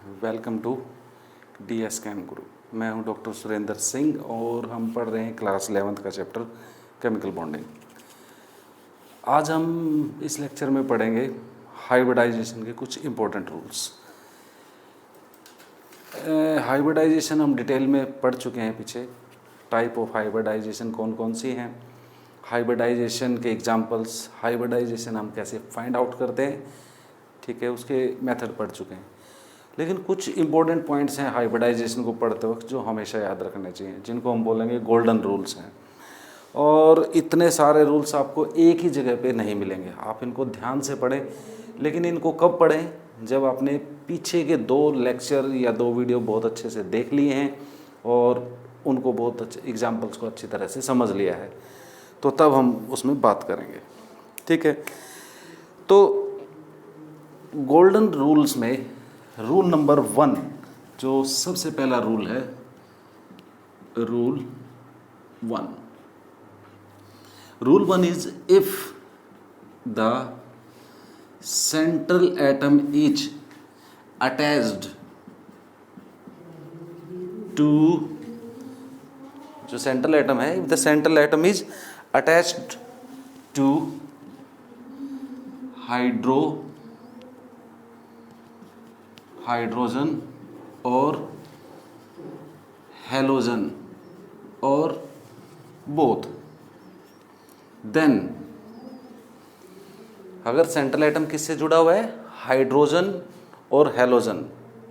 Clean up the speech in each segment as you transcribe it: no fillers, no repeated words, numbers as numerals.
Welcome to DS cam गुरु। मैं हूं doctor Surendra Singh और हम पढ़ रहे हैं क्लास 11th का चैप्टर केमिकल बॉन्डिंग। आज हम इस लेक्चर में पढ़ेंगे हाइब्रिडाइजेशन के कुछ इम्पोर्टेंट रूल्स। हाइब्रिडाइजेशन हम डिटेल में पढ़ चुके हैं पीछे। टाइप ऑफ हाइब्रिडाइजेशन कौन कौन सी हैं, हाइब्रिडाइजेशन के एग्जांपल्स, हाइब्रिडाइजेशन हम कैसे फाइंड आउट करते हैं, ठीक है, उसके मेथड पढ़ चुके हैं। लेकिन कुछ इंपॉर्टेंट पॉइंट्स हैं हाइब्रिडाइजेशन को पढ़ते वक्त जो हमेशा याद रखने चाहिए, जिनको हम बोलेंगे गोल्डन रूल्स हैं। और इतने सारे रूल्स आपको एक ही जगह पे नहीं मिलेंगे, आप इनको ध्यान से पढ़ें। लेकिन इनको कब पढ़ें? जब आपने पीछे के 2 लेक्चर या 2 वीडियो बहुत अच्छे से देख लिए हैं और उनको बहुत अच्छे एग्जाम्पल्स को अच्छी तरह से समझ लिया है, तो तब हम उसमें बात करेंगे, ठीक है। तो गोल्डन रूल्स में रूल नंबर 1 जो सबसे पहला रूल है, rule 1 is if the central atom is attached to, जो सेंट्रल एटम है, if the central atom is attached to hydrogen और हेलोजन और बोथ, देन अगर सेंट्रल एटम किससे जुड़ा हुआ है? हाइड्रोजन और हेलोजन,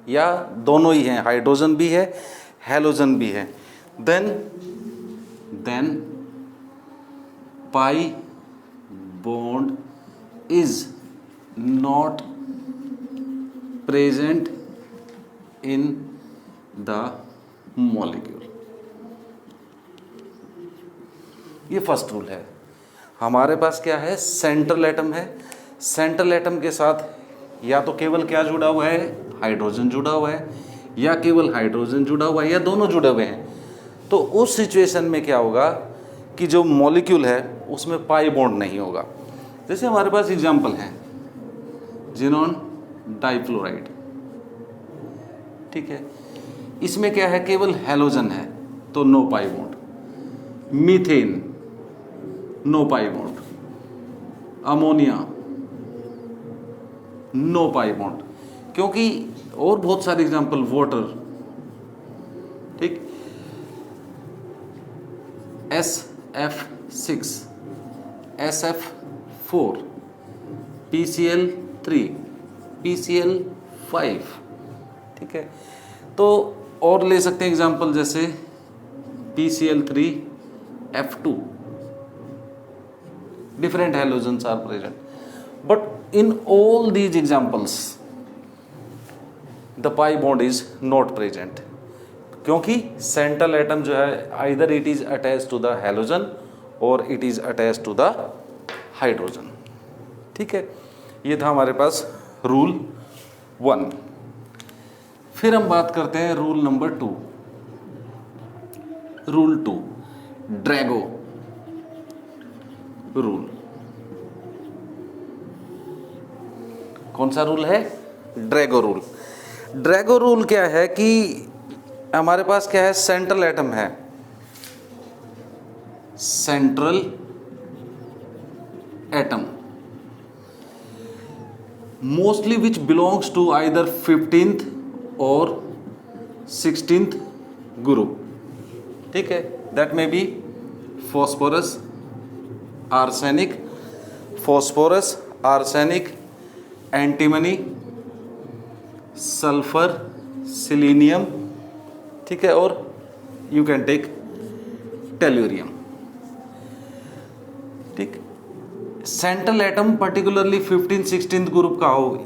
या दोनों ही हैं, हाइड्रोजन भी है हेलोजन भी है, then pi bond is not present in the molecule. ये फर्स्ट रूल है। हमारे पास क्या है? सेंट्रल एटम है। सेंट्रल एटम के साथ या तो केवल क्या जुड़ा हुआ है? हाइड्रोजन जुड़ा हुआ है, या केवल हाइड्रोजन जुड़ा हुआ है, या दोनों जुड़े हुए हैं। तो उस सिचुएशन में क्या होगा कि जो मॉलिक्यूल है उसमें पाई बॉन्ड नहीं होगा। जैसे हमारे पास एग्जांपल है जिनोन डाइफ्लोराइड, ठीक है, इसमें क्या है? केवल हेलोजन है तो no pi bond. Methane no pi bond, ammonia no pi bond, क्योंकि और बहुत सारे एग्जांपल, वाटर, ठीक, SF6, SF4, PCl3, PCl5, ठीक है। तो और ले सकते हैं एग्जांपल जैसे PCl3F2, different halogens are present, but in all these examples the pi bond is not present, क्योंकि सेंट्रल एटम जो है either it is attached to the halogen or it is attached to the hydrogen, ठीक है। ये था हमारे पास rule 1। फिर हम बात करते हैं rule number 2, rule 2, Drago rule. कौन सा रूल है? Drago rule. ड्रैगो रूल क्या है कि हमारे पास क्या है? सेंट्रल एटम है, central atom mostly which belongs to either 15th और 16th ग्रुप, ठीक है। That may be phosphorus, arsenic, phosphorus, arsenic, antimony, sulphur, selenium, ठीक है, और यू कैन टेक टेल्यूरियम, ठीक। Central atom particularly 15th-16th group का हो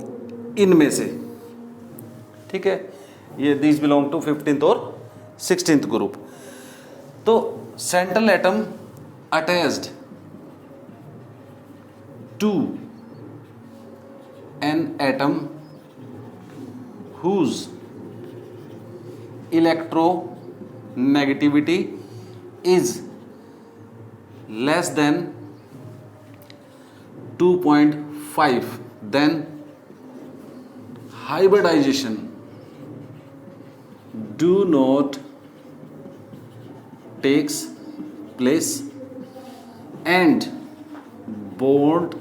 इनमें से, ठीक है, ये दिस बिलोंग टू 15th और 16th ग्रुप। तो central atom attached to an atom whose electronegativity is less than 2.5, then hybridization do not takes place and bond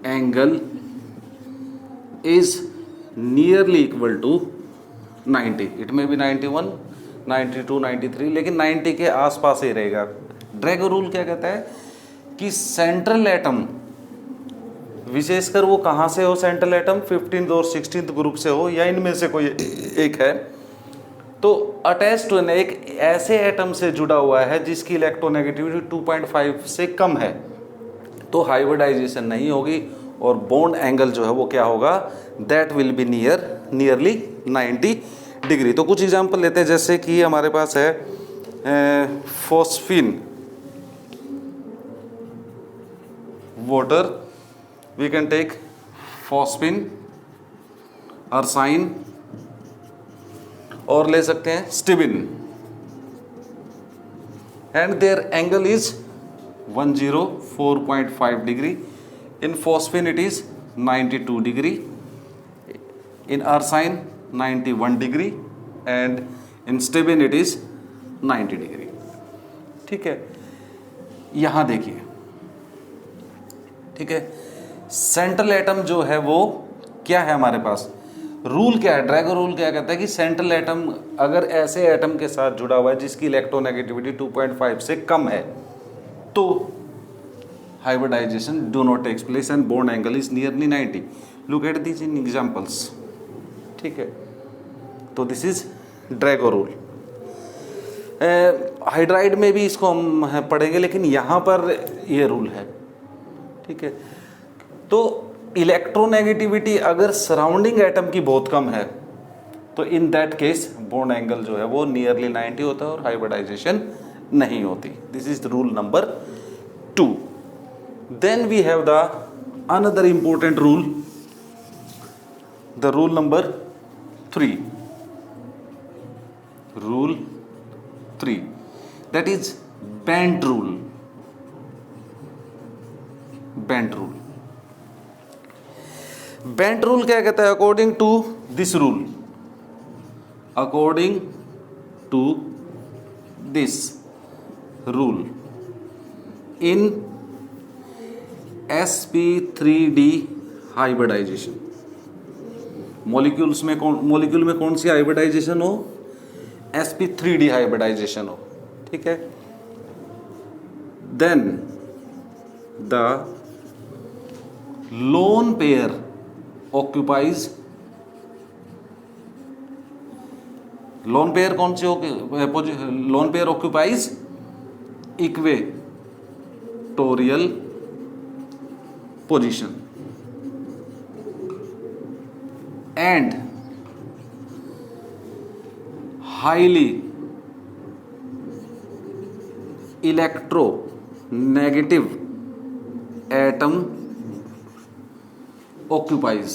angle is nearly equal to 90. It may be 91, 92, 93, लेकिन 90 के आसपास ही रहेगा. Drago rule क्या कहता है कि central atom, विशेषकर वो कहाँ से हो सेंट्रल एटम, 15th और 16th ग्रुप से हो या इनमें से कोई एक है, तो अटैच टू एक ऐसे एटम से जुड़ा हुआ है जिसकी इलेक्ट्रोनेगेटिविटी 2.5 से कम है, तो हाइब्रिडाइजेशन नहीं होगी और बॉन्ड एंगल जो है वो क्या होगा, that will be nearly 90 degree. तो कुछ एग्जांपल लेते हैं, जैसे कि हमारे पास है phosphine water, we can take phosphine, arsine, और ले सकते हैं stibine, and their angle is 104.5 degree. In phosphine it is 92 degree, in arsine 91 degree, and in stibin it is 90 degree. ठीक है, यहाँ देखिए, ठीक है, सेंट्रल एटम जो है वो क्या है हमारे पास, रूल क्या है, ड्रैगो रूल क्या कहता है कि सेंट्रल एटम अगर ऐसे एटम के साथ जुड़ा हुआ है जिसकी इलेक्ट्रोनेगेटिविटी 2.5 से कम है, तो hybridization do not takes place and bond angle is nearly 90. Look at these in examples. ठीक है, तो this is Drago rule. Hydride में भी इसको हम पढ़ेंगे, लेकिन यहाँ पर ये रूल है. ठीक है, तो इलेक्ट्रोनेगेटिविटी अगर सराउंडिंग एटम की बहुत कम है तो in that case bond angle जो है वो नियरली 90 होता है और हाइब्रिडाइजेशन नहीं होती. This is rule number 2. Then we have the another important rule, the rule number 3. Rule 3, that is Bent rule. Bent rule. Bent rule क्या कहता है? According to this rule, according to this rule, in sp3d hybridization, molecule में कौन सी hybridisation हो, sp3d hybridisation हो. ठीक है, then the lone pair occupies, lone pair कौन सी lone pair occupies equatorial position and highly electronegative atom occupies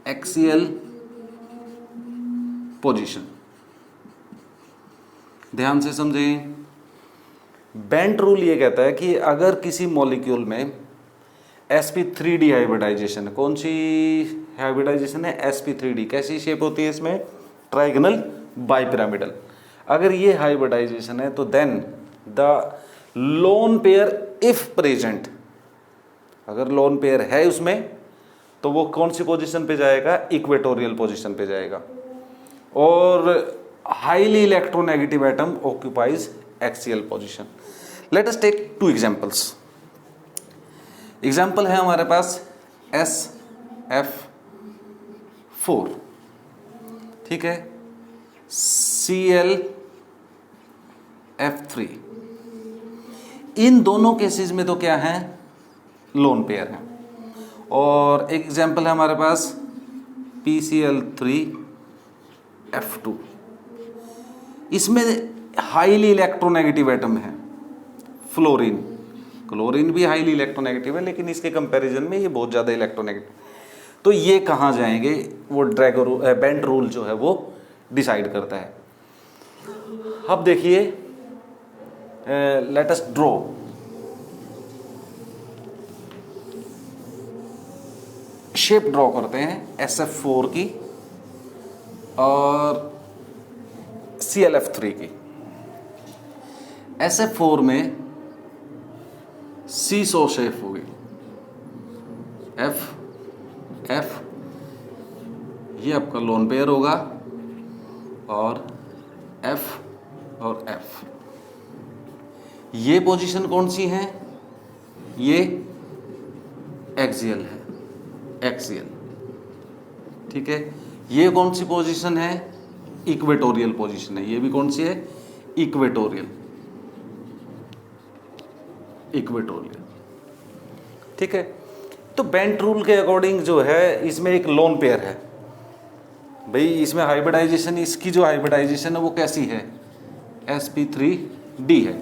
axial position. ध्यान से समझें. बेंट रूल ये कहता है कि अगर किसी मॉलिक्यूल में sp3d हाइब्रिडाइजेशन, कौन सी हाइब्रिडाइजेशन है, sp3d, कैसी शेप होती है इसमें, ट्राइगोनल बाइपिरामिडल. अगर ये हाइब्रिडाइजेशन है तो then the lone pair if present, अगर लोन पेयर है उसमें तो वो कौन सी पोजीशन पे जाएगा, इक्वेटोरियल पोजीशन पे जाएगा. और highly electronegative atom occupies axial position. Let us take 2 examples. Example है हमारे पास SF4, ठीक है, ClF3. इन दोनों केसेस में तो क्या है, लोन पेयर है. और एक एग्जांपल है हमारे पास PCl3F2. इसमें हाईली इलेक्ट्रोनेगेटिव एटम है फ्लोरीन. क्लोरीन भी हाईली इलेक्ट्रोनेगेटिव है, लेकिन इसके कंपैरिजन में ये बहुत ज़्यादा इलेक्ट्रोनेगेटिव. तो ये कहाँ जाएंगे, वो बेंट रूल जो है वो डिसाइड करता है. अब देखिए, let us draw. Shape draw करते हैं SF4 की और ClF3 की। SF4 में सीसो शेप होगी, F ये आपका लोन पेयर होगा और F और F। ये पोजीशन कौन सी है? ये एक्सियल है, एक्सियल, ठीक है। ये कौन सी पोजीशन है? इक्वेटोरियल पोजीशन है। ये भी कौन सी है? इक्वेटोरियल, इक्वेटोरियल, ठीक है। तो बेंट रूल के अकॉर्डिंग जो है इसमें एक लोन पेयर है भाई, इसमें हाइब्रिडाइजेशन, इसकी जो हाइब्रिडाइजेशन है वो कैसी है? sp3d है।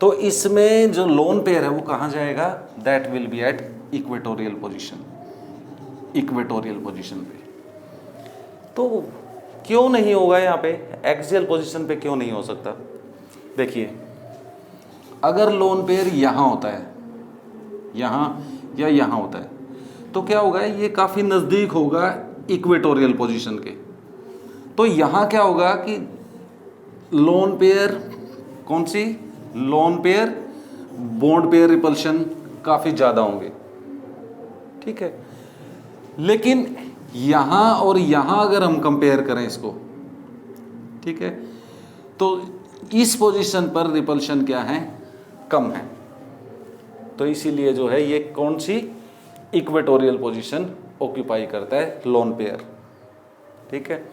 तो इसमें जो लोन पेयर है वो कहाँ जाएगा? That will be at equatorial position, equatorial position पे। तो क्यों नहीं होगा यहाँ पे? एक्सियल पोजीशन पे क्यों नहीं हो सकता? देखिए, अगर लोन पेयर यहाँ होता है, यहाँ या यहाँ होता है, तो क्या होगा? ये काफ़ी नज़दीक होगा इक्वेटोरियल पोजीशन के। तो यहाँ क्या होगा कि लोन पेयर, कौन सी? Lone pair bond pair repulsion काफ़ी ज़्यादा होंगे, ठीक है। लेकिन यहाँ और यहाँ अगर हम कंपेयर करें इसको, ठीक है, तो इस पोजीशन पर रिपल्शन क्या है? कम है। तो इसीलिए जो है ये कौन सी? इक्वेटोरियल पोजीशन ऑक्यूपाई करता है लोन पेयर, ठीक है।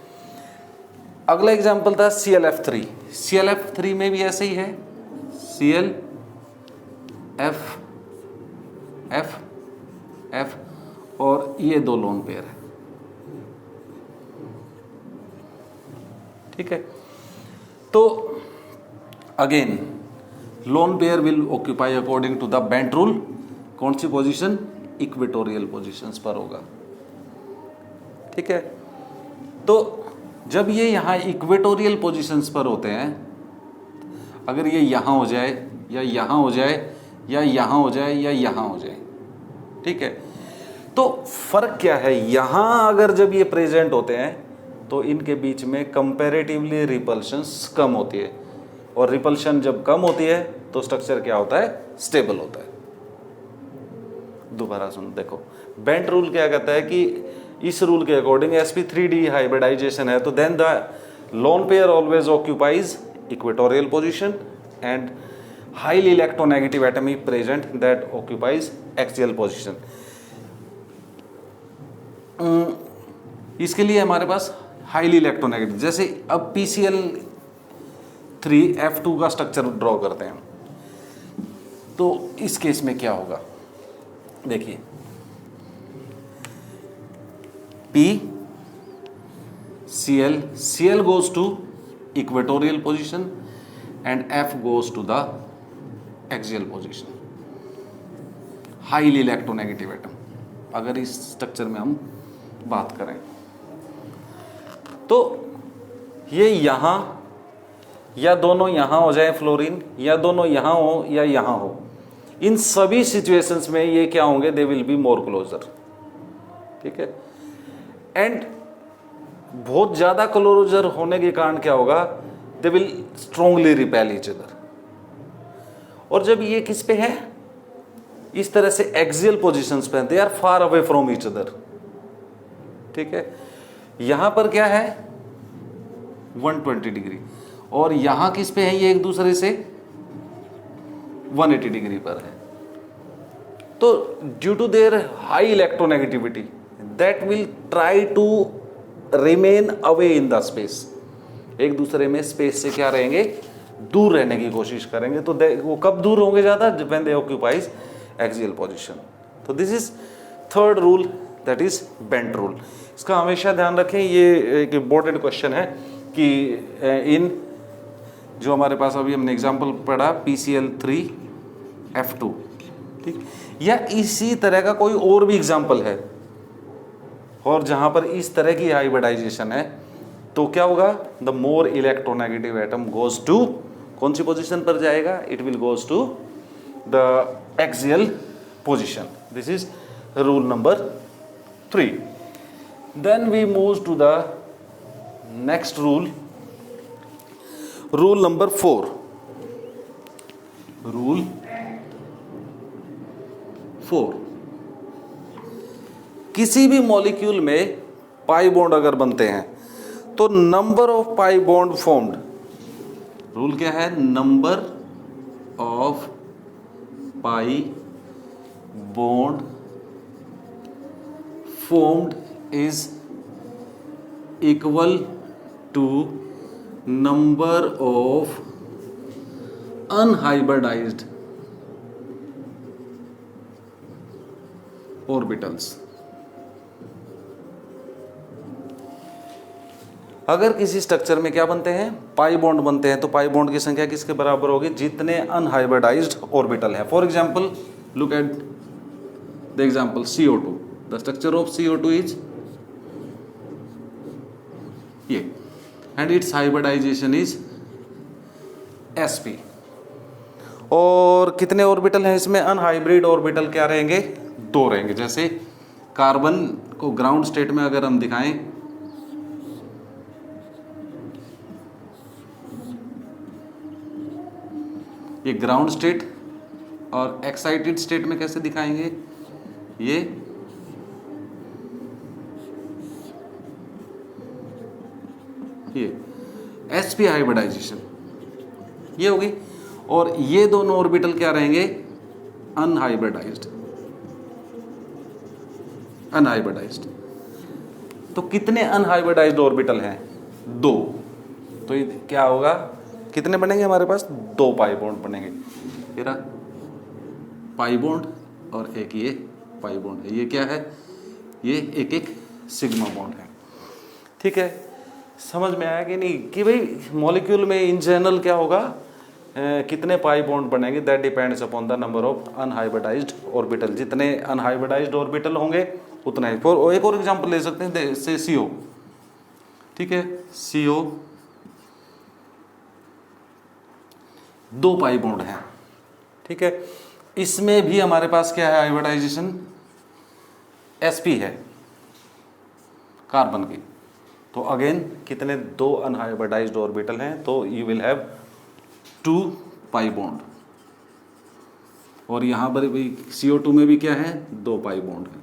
अगला एग्जांपल था ClF3। ClF3 में भी ऐसे ही है, ClF F और ये दो लोन पेयर है, ठीक है। तो again lone pair will occupy according to the bent rule कौन सी पोजीशन? इक्वेटोरियल पोजीशंस पर होगा, ठीक है। तो जब ये यहाँ इक्वेटोरियल पोजीशंस पर होते हैं, अगर ये यहाँ हो जाए या यहाँ हो जाए या यहाँ हो जाए या यहाँ हो जाए, ठीक है, तो फर्क क्या है? यहाँ अगर जब ये प्रेजेंट होते हैं तो इनके बीच में कंपैरेटिवली रिपल्शंस कम होती है, और रिपल्शन जब कम होती है तो स्ट्रक्चर क्या होता है? स्टेबल होता है। दोबारा सुन, देखो, बेंट रूल क्या कहता है कि इस रूल के अकॉर्डिंग sp3d हाइब्रिडाइजेशन है, तो then the lone pair always occupies equatorial position and highly electronegative atom is present that occupies axial position. इसके लिए हमारे पास हाईली इलेक्ट्रोनेगेटिव, जैसे अब PCl3F2 का स्ट्रक्चर ड्रॉ करते हैं, तो इस केस में क्या होगा? देखिए, Cl goes to equatorial position and F goes to the axial position, highly electronegative atom. अगर इस स्ट्रक्चर में हम बात करें तो ये यहाँ या दोनों यहाँ हो जाए फ्लोरीन, या दोनों यहाँ हो या यहाँ हो, इन सभी सिचुएशंस में ये क्या होंगे? They will be more closer, ठीक है। एंड बहुत ज्यादा क्लोजर होने के कारण क्या होगा? They will strongly repel each other. और जब ये किस पे है? इस तरह से एक्सियल पोजीशंस पे, they are far away from each other, ठीक है। यहां पर क्या है? 120 डिग्री, और यहां किस पे है? ये एक दूसरे से 180 डिग्री पर है। तो due to their high electronegativity that will try to remain away in the space, एक दूसरे में स्पेस से क्या रहेंगे? दूर रहने की कोशिश करेंगे। तो वो कब दूर होंगे ज़्यादा? When they occupies axial position. तो this is third rule, that is bent rule. इसका हमेशा ध्यान रखें, ये एक इम्पोर्टेंट क्वेश्चन है कि इन जो हमारे पास अभी हमने एग्जाम्पल पढ़ा PCl3F2, ठीक, या इसी तरह का कोई और भी एग्जाम्पल है और जहां पर इस तरह की हाइब्रिडाइजेशन है, तो क्या होगा? The more electronegative atom goes to कौन सी पोजीशन पर जाएगा? It will goes to the axial position. This is rule number 3. Then we move to the next rule. Rule number 4. Rule 4. किसी भी मॉलिक्यूल में पाई बॉन्ड अगर बनते हैं तो number of pi bond formed, rule क्या है, number of pi bond formed is equal to number of unhybridized orbitals. अगर किसी स्ट्रक्चर में क्या बनते हैं, पाई बॉन्ड बनते हैं, तो पाई बॉन्ड की संख्या किसके बराबर होगी, जितने अनहाइब्रिडाइज्ड ऑर्बिटल है. For example look at the example CO2. The structure of CO2 is ये, and its hybridization is sp. और कितने ऑर्बिटल हैं इसमें, अनहाइब्रिड ऑर्बिटल क्या रहेंगे, 2 रहेंगे. जैसे कार्बन को ग्राउंड स्टेट में अगर हम दिखाएं, ये ग्राउंड स्टेट, और एक्साइटेड स्टेट में कैसे दिखाएंगे, ये sp हाइब्रिडाइजेशन ये होगी. और ये दोनों ऑर्बिटल क्या रहेंगे, अनहाइब्रिडाइज्ड. तो कितने अनहाइब्रिडाइज्ड ऑर्बिटल हैं, 2. तो ये क्या होगा, कितने बनेंगे हमारे पास, 2 पाई बॉन्ड बनेंगे. तेरा पाई बॉन्ड और एक ये पाई बॉन्ड है. ये क्या है, ये एक सिग्मा बॉन्ड है. ठीक है, समझ में आया कि नहीं, कि भाई मॉलिक्यूल में इन जनरल क्या होगा, कितने पाई बॉन्ड बनेंगे, that depends upon the number of unhybridised orbital. जितने अनहाइब्रिडाइज्ड ऑर्बिटल होंगे उतना ही. फॉर एक और एग्जांपल ले सकते हैं, से CO. ठीक है, CO 2 पाई बॉन्ड है. ठीक है, इसमें भी हमारे पास क्या है, हाइब्रिडाइजेशन sp है कार्बन की. तो अगेन कितने, 2 अनहाइब्रिडाइज्ड ऑर्बिटल हैं, तो you will have 2 pi bond. और यहां पर भी CO2 में भी क्या है, 2 पाई बॉन्ड है.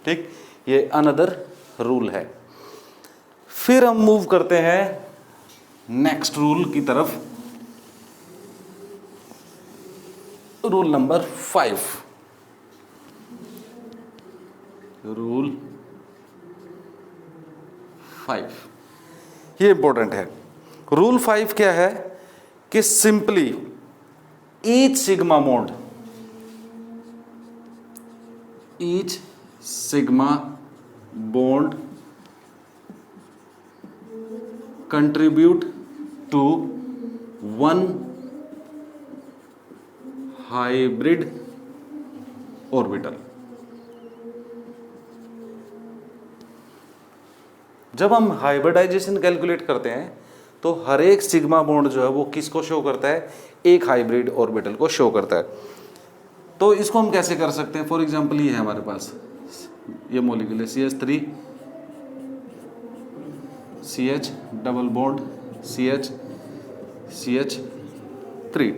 ठीक, ये अनदर रूल है. फिर हम मूव करते हैं नेक्स्ट रूल की तरफ. Rule number 5. रूल 5 ये इंपॉर्टेंट है. रूल 5 क्या है कि simply each sigma bond contribute to 1 hybrid orbital. जब हम हाइब्रिडाइजेशन कैलकुलेट करते हैं तो हर एक सिग्मा बॉन्ड जो है वो किसको शो करता है, एक हाइब्रिड ऑर्बिटल को शो करता है. तो इसको हम कैसे कर सकते हैं, फॉर एग्जांपल ये है हमारे पास, ये मॉलिक्यूल है CH3 CH double bond CH3.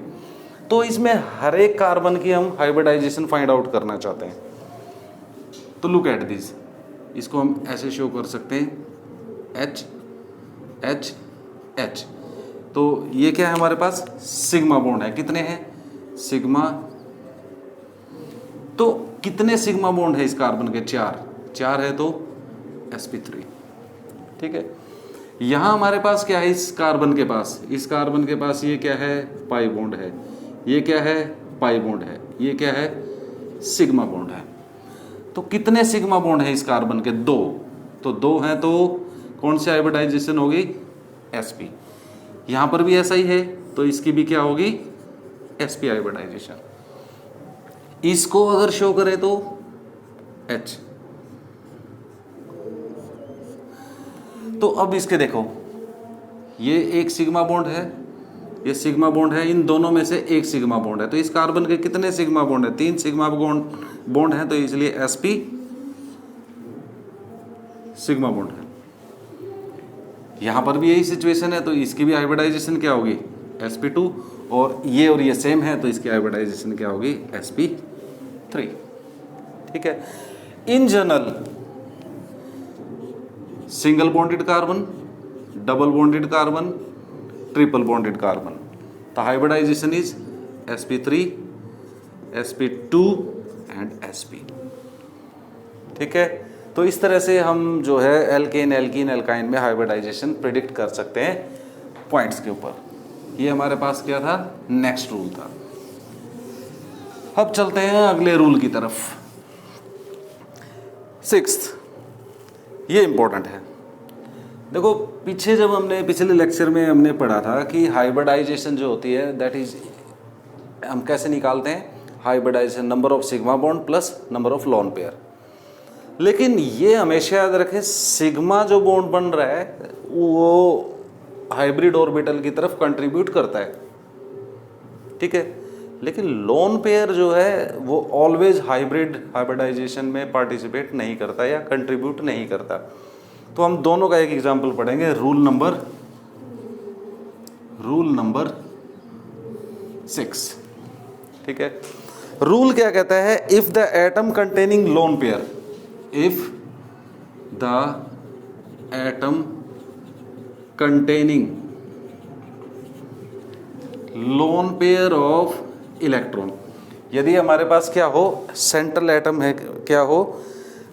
तो इसमें हर एक कार्बन की हम हाइब्रिडाइजेशन फाइंड आउट करना चाहते हैं. तो लुक एट दिस, इसको हम ऐसे शो कर सकते हैं, H H H. तो ये क्या है हमारे पास, सिग्मा बॉन्ड है. कितने हैं, सिग्मा. तो कितने सिग्मा बॉन्ड है इस कार्बन के, 4 है, तो sp3. ठीक है, यहां हमारे पास क्या है, इस कार्बन के पास ये क्या है, पाई बॉन्ड है. ये क्या है, पाई बॉन्ड है. ये क्या है, सिग्मा बॉन्ड है. तो कितने सिग्मा बॉन्ड है इस कार्बन के, 2. तो 2 हैं, तो कौन सी हाइब्रिडाइजेशन होगी, sp. यहां पर भी ऐसा ही है, तो इसकी भी क्या होगी, sp हाइब्रिडाइजेशन. इसको अगर शो करें तो H. तो अब इसके देखो, ये एक सिग्मा बॉन्ड है, ये सिग्मा बॉन्ड है, इन दोनों में से एक सिग्मा बॉन्ड है. तो इस कार्बन के कितने सिग्मा बॉन्ड है, 3 सिग्मा बॉन्ड है, तो इसलिए sp सिग्मा बॉन्ड है। यहाँ पर भी यही सिचुएशन है, तो इसकी भी हाइब्रिडाइजेशन क्या होगी sp2, और ये सेम है, तो इसकी हाइब्रिडाइजेशन क्या होगी sp3। ठीक है। In general single bonded carbon, double bonded carbon, triple bonded carbon, the hybridization is sp3, sp2 and sp। ठीक है। तो इस तरह से हम जो है एल्केन, एल्कीन, एल्काइन में हाइब्रिडाइजेशन प्रिडिक्ट कर सकते हैं पॉइंट्स के ऊपर। ये हमारे पास क्या था, नेक्स्ट रूल था। अब चलते हैं अगले रूल की तरफ। सिक्स्थ, ये इंपॉर्टेंट है। देखो पीछे जब हमने पिछले लेक्चर में हमने पढ़ा था कि हाइब्रिडाइजेशन जो होती है दैट इज, हम कैसे निकालते हैं hybridization, number of sigma bond plus number of lone pair. लेकिन ये हमेशा याद रखें, सिग्मा जो बॉन्ड बन रहा है वो हाइब्रिड ऑर्बिटल की तरफ कंट्रीब्यूट करता है। ठीक है। लेकिन लोन पेयर जो है वो ऑलवेज हाइब्रिडाइजेशन में पार्टिसिपेट नहीं करता या कंट्रीब्यूट नहीं करता। तो हम दोनों का एक एग्जांपल पढ़ेंगे। Rule number 6। ठीक है। रूल क्या कहता है, if the atom containing lone pair, if the atom containing lone pair of electron, यदि हमारे पास क्या हो, सेंट्रल एटम है क्या हो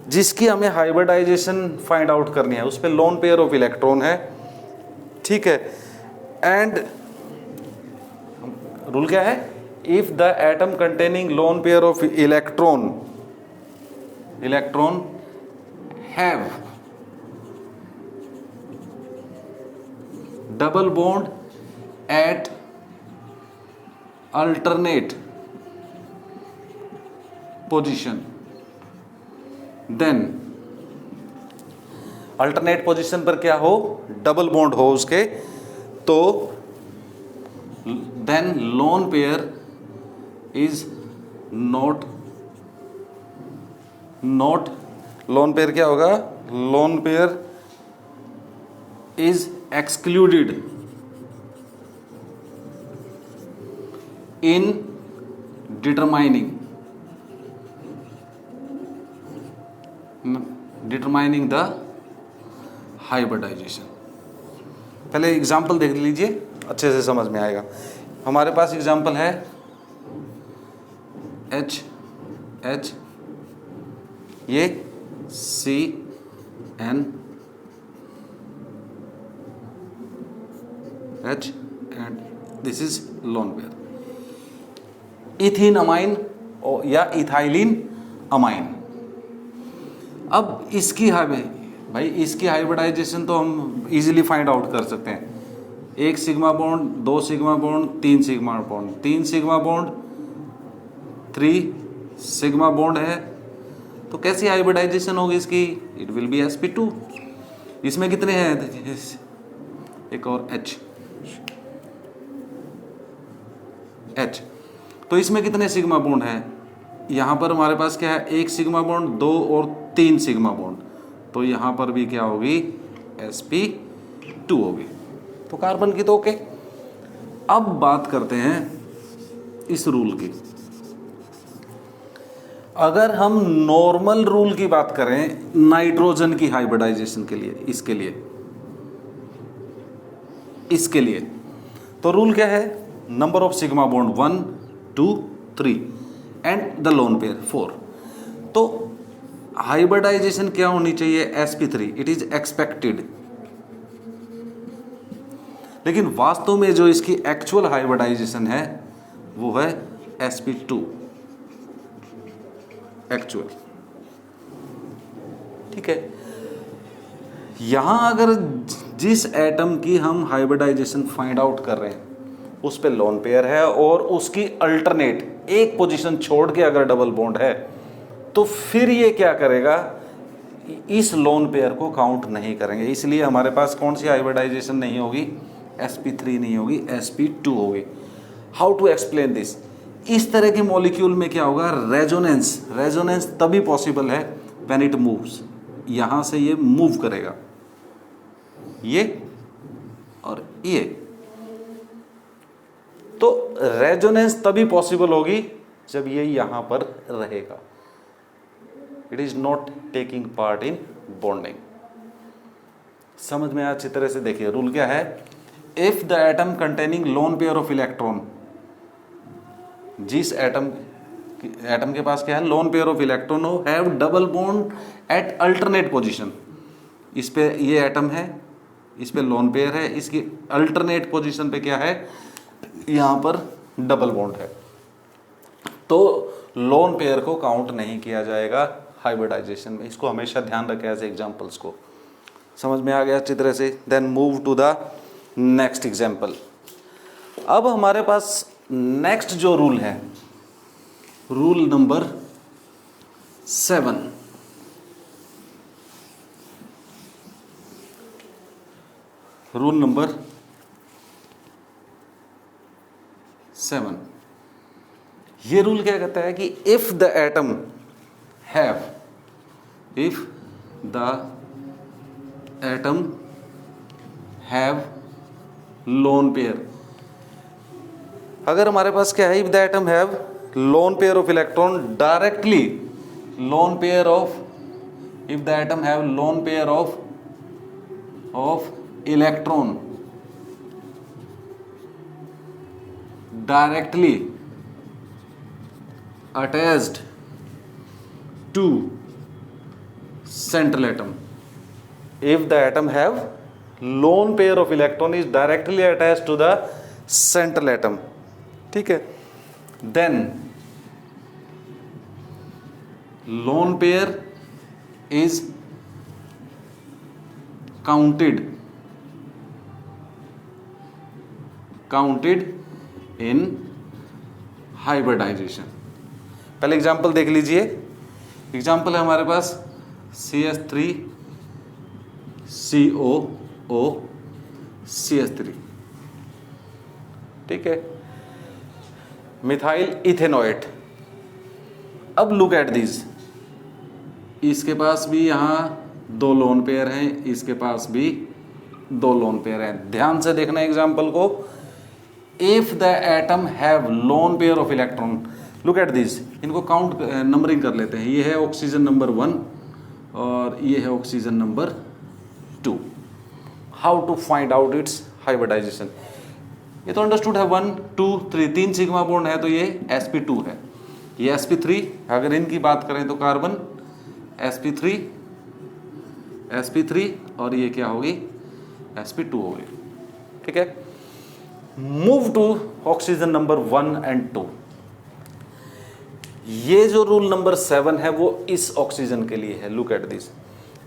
जिसकी हमें हाइब्रिडाइजेशन फाइंड आउट करनी है, उस पर लोन पेयर ऑफ इलेक्ट्रॉन है। ठीक है। एंड रूल क्या है, if the atom containing lone pair of electron have double bond at alternate position, then alternate position पर क्या हो, डबल बॉन्ड हो उसके, तो then lone pair is not lone pair क्या होगा, lone pair is excluded in determining the hybridization. पहले example देख लीजिए, अच्छे से समझ में आएगा। हमारे पास एग्जांपल है H, ये CnH and this is lone pair. Ethene amine या इथाइलिन अमाइन। अब इसकी इसकी हाइब्रिडाइजेशन तो हम इजीली फाइंड आउट कर सकते हैं। 1 sigma bond, 2 sigma bond, 3 sigma bond, 3 sigma bond, 3 sigma bond है, तो कैसी हाइब्रिडाइजेशन होगी इसकी, इट विल बी sp2। इसमें कितने हैं, एक और H, तो इसमें कितने सिग्मा बॉन्ड हैं, यहाँ पर हमारे पास क्या है, 1 सिग्मा बॉन्ड, 2 और 3 सिग्मा बॉन्ड, तो यहाँ पर भी क्या होगी sp2 होगी। तो कार्बन की तो ओके। अब बात करते हैं इस रूल की। अगर हम नॉर्मल रूल की बात करें नाइट्रोजन की हाइब्रिडाइजेशन के लिए, इसके लिए तो रूल क्या है, number of sigma bond 1 2 3 and the lone pair 4। तो हाइब्रिडाइजेशन क्या होनी चाहिए, sp3, इट इज एक्सपेक्टेड। लेकिन वास्तव में जो इसकी एक्चुअल हाइब्रिडाइजेशन है वो है sp2 एक्चुअल। ठीक है। यहां अगर जिस एटम की हम हाइब्रिडाइजेशन फाइंड आउट कर रहे हैं उस पे लोन पेयर है और उसकी अल्टरनेट एक पोजीशन छोड़ के अगर डबल बॉन्ड है, तो फिर ये क्या करेगा, इस लोन पेयर को काउंट नहीं करेंगे। इसलिए हमारे पास कौन सी हाइब्रिडाइजेशन नहीं होगी, sp3 नहीं होगी, sp2 होगी। हाउ टू एक्सप्लेन दिस, इस तरह के मॉलिक्यूल में क्या होगा, रेजोनेंस तभी पॉसिबल है व्हेन इट मूव्स। यहां से ये मूव करेगा, ये और ये। तो रेजोनेंस तभी पॉसिबल होगी जब ये यहां पर रहेगा। It is not taking part in bonding. समझ में अच्छी तरह से देखिए रूल क्या है। If the atom containing lone pair of electron, जिस एटम के पास क्या है, लोन पेयर ऑफ इलेक्ट्रॉन हो, have double bond at alternate position. इस पे ये एटम है, इस पे लोन पेयर है, इसकी अल्टरनेट पोजीशन पे क्या है, यहां पर डबल बॉन्ड है, तो लोन पेयर को काउंट नहीं किया जाएगा हाइब्रिडाइजेशन में। इसको हमेशा ध्यान रखें एज एग्जांपल्स को। समझ में आ गया अच्छी तरह से। Then move to the next example. अब हमारे पास नेक्स्ट जो रूल है, रूल नंबर 7। रूल नंबर 7, ये रूल क्या कहता है कि if the atom have, if the atom have lone pair, अगर हमारे पास क्या है, if the atom have lone pair of electron directly, lone pair of, if the atom have lone pair of electron directly attached to central atom. If the atom have lone pair of electron is directly attached to the central atom, ठीक है, then lone pair is counted in hybridization. पहले example देख लीजिए। Example है हमारे पास CH3 COO CH3, ठीक है, methyl ethanoate. अब लुक एट दिस, इसके पास भी यहां 2 लोन पेयर हैं, इसके पास भी 2 लोन पेयर हैं। ध्यान से देखना एग्जांपल को। If the atom have lone pair of electron, look at this, इनको काउंट नंबरिंग कर लेते हैं। ये है ऑक्सीजन नंबर 1 और ये है oxygen number 2। How to find out its hybridization, ये तो अंडरस्टूड है। 1 2 3 3 सिग्मा बॉन्ड है, तो ये sp2 है, ये sp3। अगर इनकी बात करें तो कार्बन sp3 और ये क्या होगी, sp2 होगी, ठीक है। Move to oxygen number 1 and 2। ये जो रूल नंबर 7 है वो इस ऑक्सीजन के लिए है। Look at this,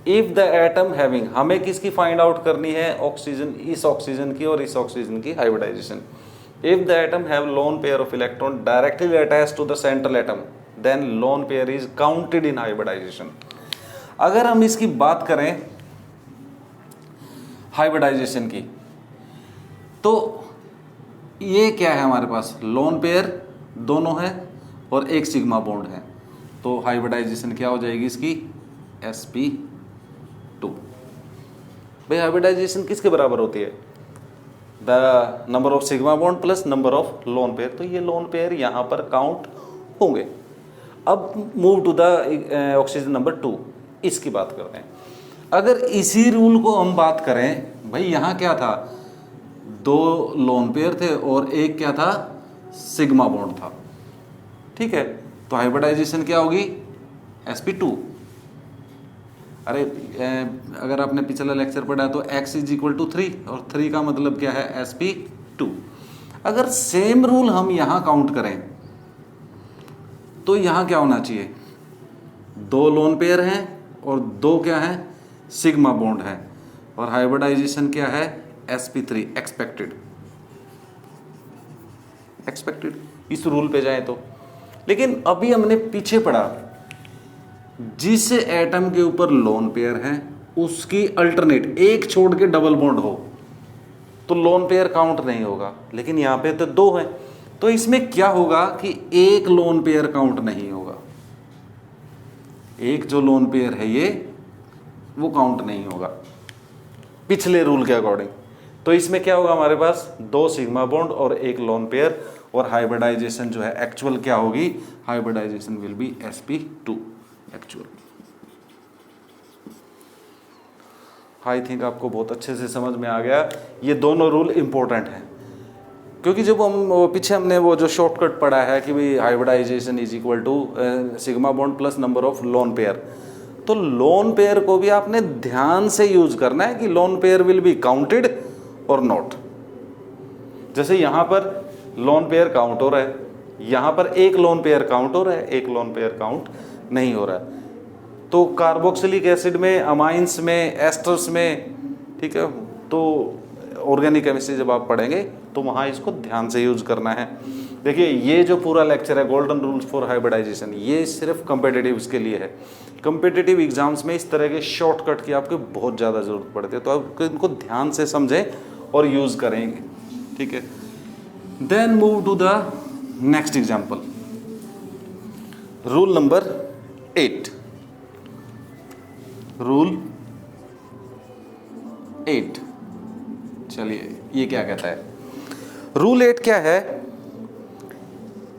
if the atom having, हमें किसकी फाइंड आउट करनी है, ऑक्सीजन, इस ऑक्सीजन की और इस ऑक्सीजन की hybridization. If the atom have lone pair of electron directly attached to the central atom, then lone pair is counted in hybridization. अगर हम इसकी बात करें हाइब्रिडाइजेशन की, तो ये क्या है हमारे पास, लोन पेयर दोनों है और एक सिग्मा बॉन्ड है, तो हाइब्रिडाइजेशन क्या हो जाएगी इसकी, sp2। भाई हाइब्रिडाइजेशन किसके बराबर होती है, the number of sigma bond plus number of lone pair, तो ये लोन पेयर यहां पर काउंट होंगे। अब move to the oxygen number 2, इसकी बात करते हैं। अगर इसी रूल को हम बात करें, भाई यहां क्या था, 2 लोन पेयर थे और एक क्या था, सिग्मा बॉन्ड था, ठीक है, तो हाइब्रिडाइजेशन क्या होगी, sp2। अरे अगर आपने पिछला लेक्चर पढ़ा तो x = 3 और 3 का मतलब क्या है, sp2। अगर सेम रूल हम यहां काउंट करें तो यहां क्या होना चाहिए, 2 लोन पेयर हैं और 2 क्या है, सिग्मा बॉन्ड है, और हाइब्रिडाइजेशन क्या है, sp3 एक्सपेक्टेड इस रूल पे जाए तो। लेकिन अभी हमने पीछे पढ़ा, जिस एटम के ऊपर लोन पेयर है उसकी अल्टरनेट, एक छोड़ के डबल बॉन्ड हो तो लोन पेयर काउंट नहीं होगा, लेकिन यहां पे तो 2 है, तो इसमें क्या होगा कि एक लोन पेयर काउंट नहीं होगा। एक जो लोन पेयर है ये वो काउंट नहीं होगा पिछले रूल के अकॉर्डिंग। तो इसमें क्या होगा, हमारे पास 2 सिग्मा बॉन्ड और 1 लोन पेयर, और हाइब्रिडाइजेशन जो है एक्चुअल क्या होगी, hybridization will be sp2 actual. I think आपको बहुत अच्छे से समझ में आ गया। ये दोनों रूल इंपॉर्टेंट हैं, क्योंकि जब हम पीछे हमने वो जो शॉर्टकट पढ़ा है कि भाई hybridization is equal to sigma bond plus number of lone pair, तो लोन पेयर को भी आपने ध्यान से यूज करना है कि lone pair will be counted और नॉट। जैसे यहाँ पर लोन पेयर काउंट हो रहा है, यहाँ पर एक लोन पेयर काउंट हो रहा है, एक लोन पेयर काउंट नहीं हो रहा है। तो कार्बोक्सिलिक एसिड में, अमाइंस में, एस्टर्स में, ठीक है, तो ऑर्गेनिक केमिस्ट्री जब आप पढ़ेंगे तो वहाँ इसको ध्यान से यूज करना है। देखिए ये जो पूरा लेक्चर है गोल्डन रूल्स फॉर हाइब्रिडाइजेशन, ये सिर्फ कम्पिटिटिव्स के लिए है। कम्पिटिटिव एग्जाम्स में इस तरह के शॉर्टकट की आपको बहुत ज़्यादा ज़रूरत पड़ती है, तो आप इनको ध्यान से समझें और यूज़ करेंगे, ठीक है। Then move to the next example, rule number 8। Rule 8, चलिए ये क्या कहता है। रूल 8 क्या है,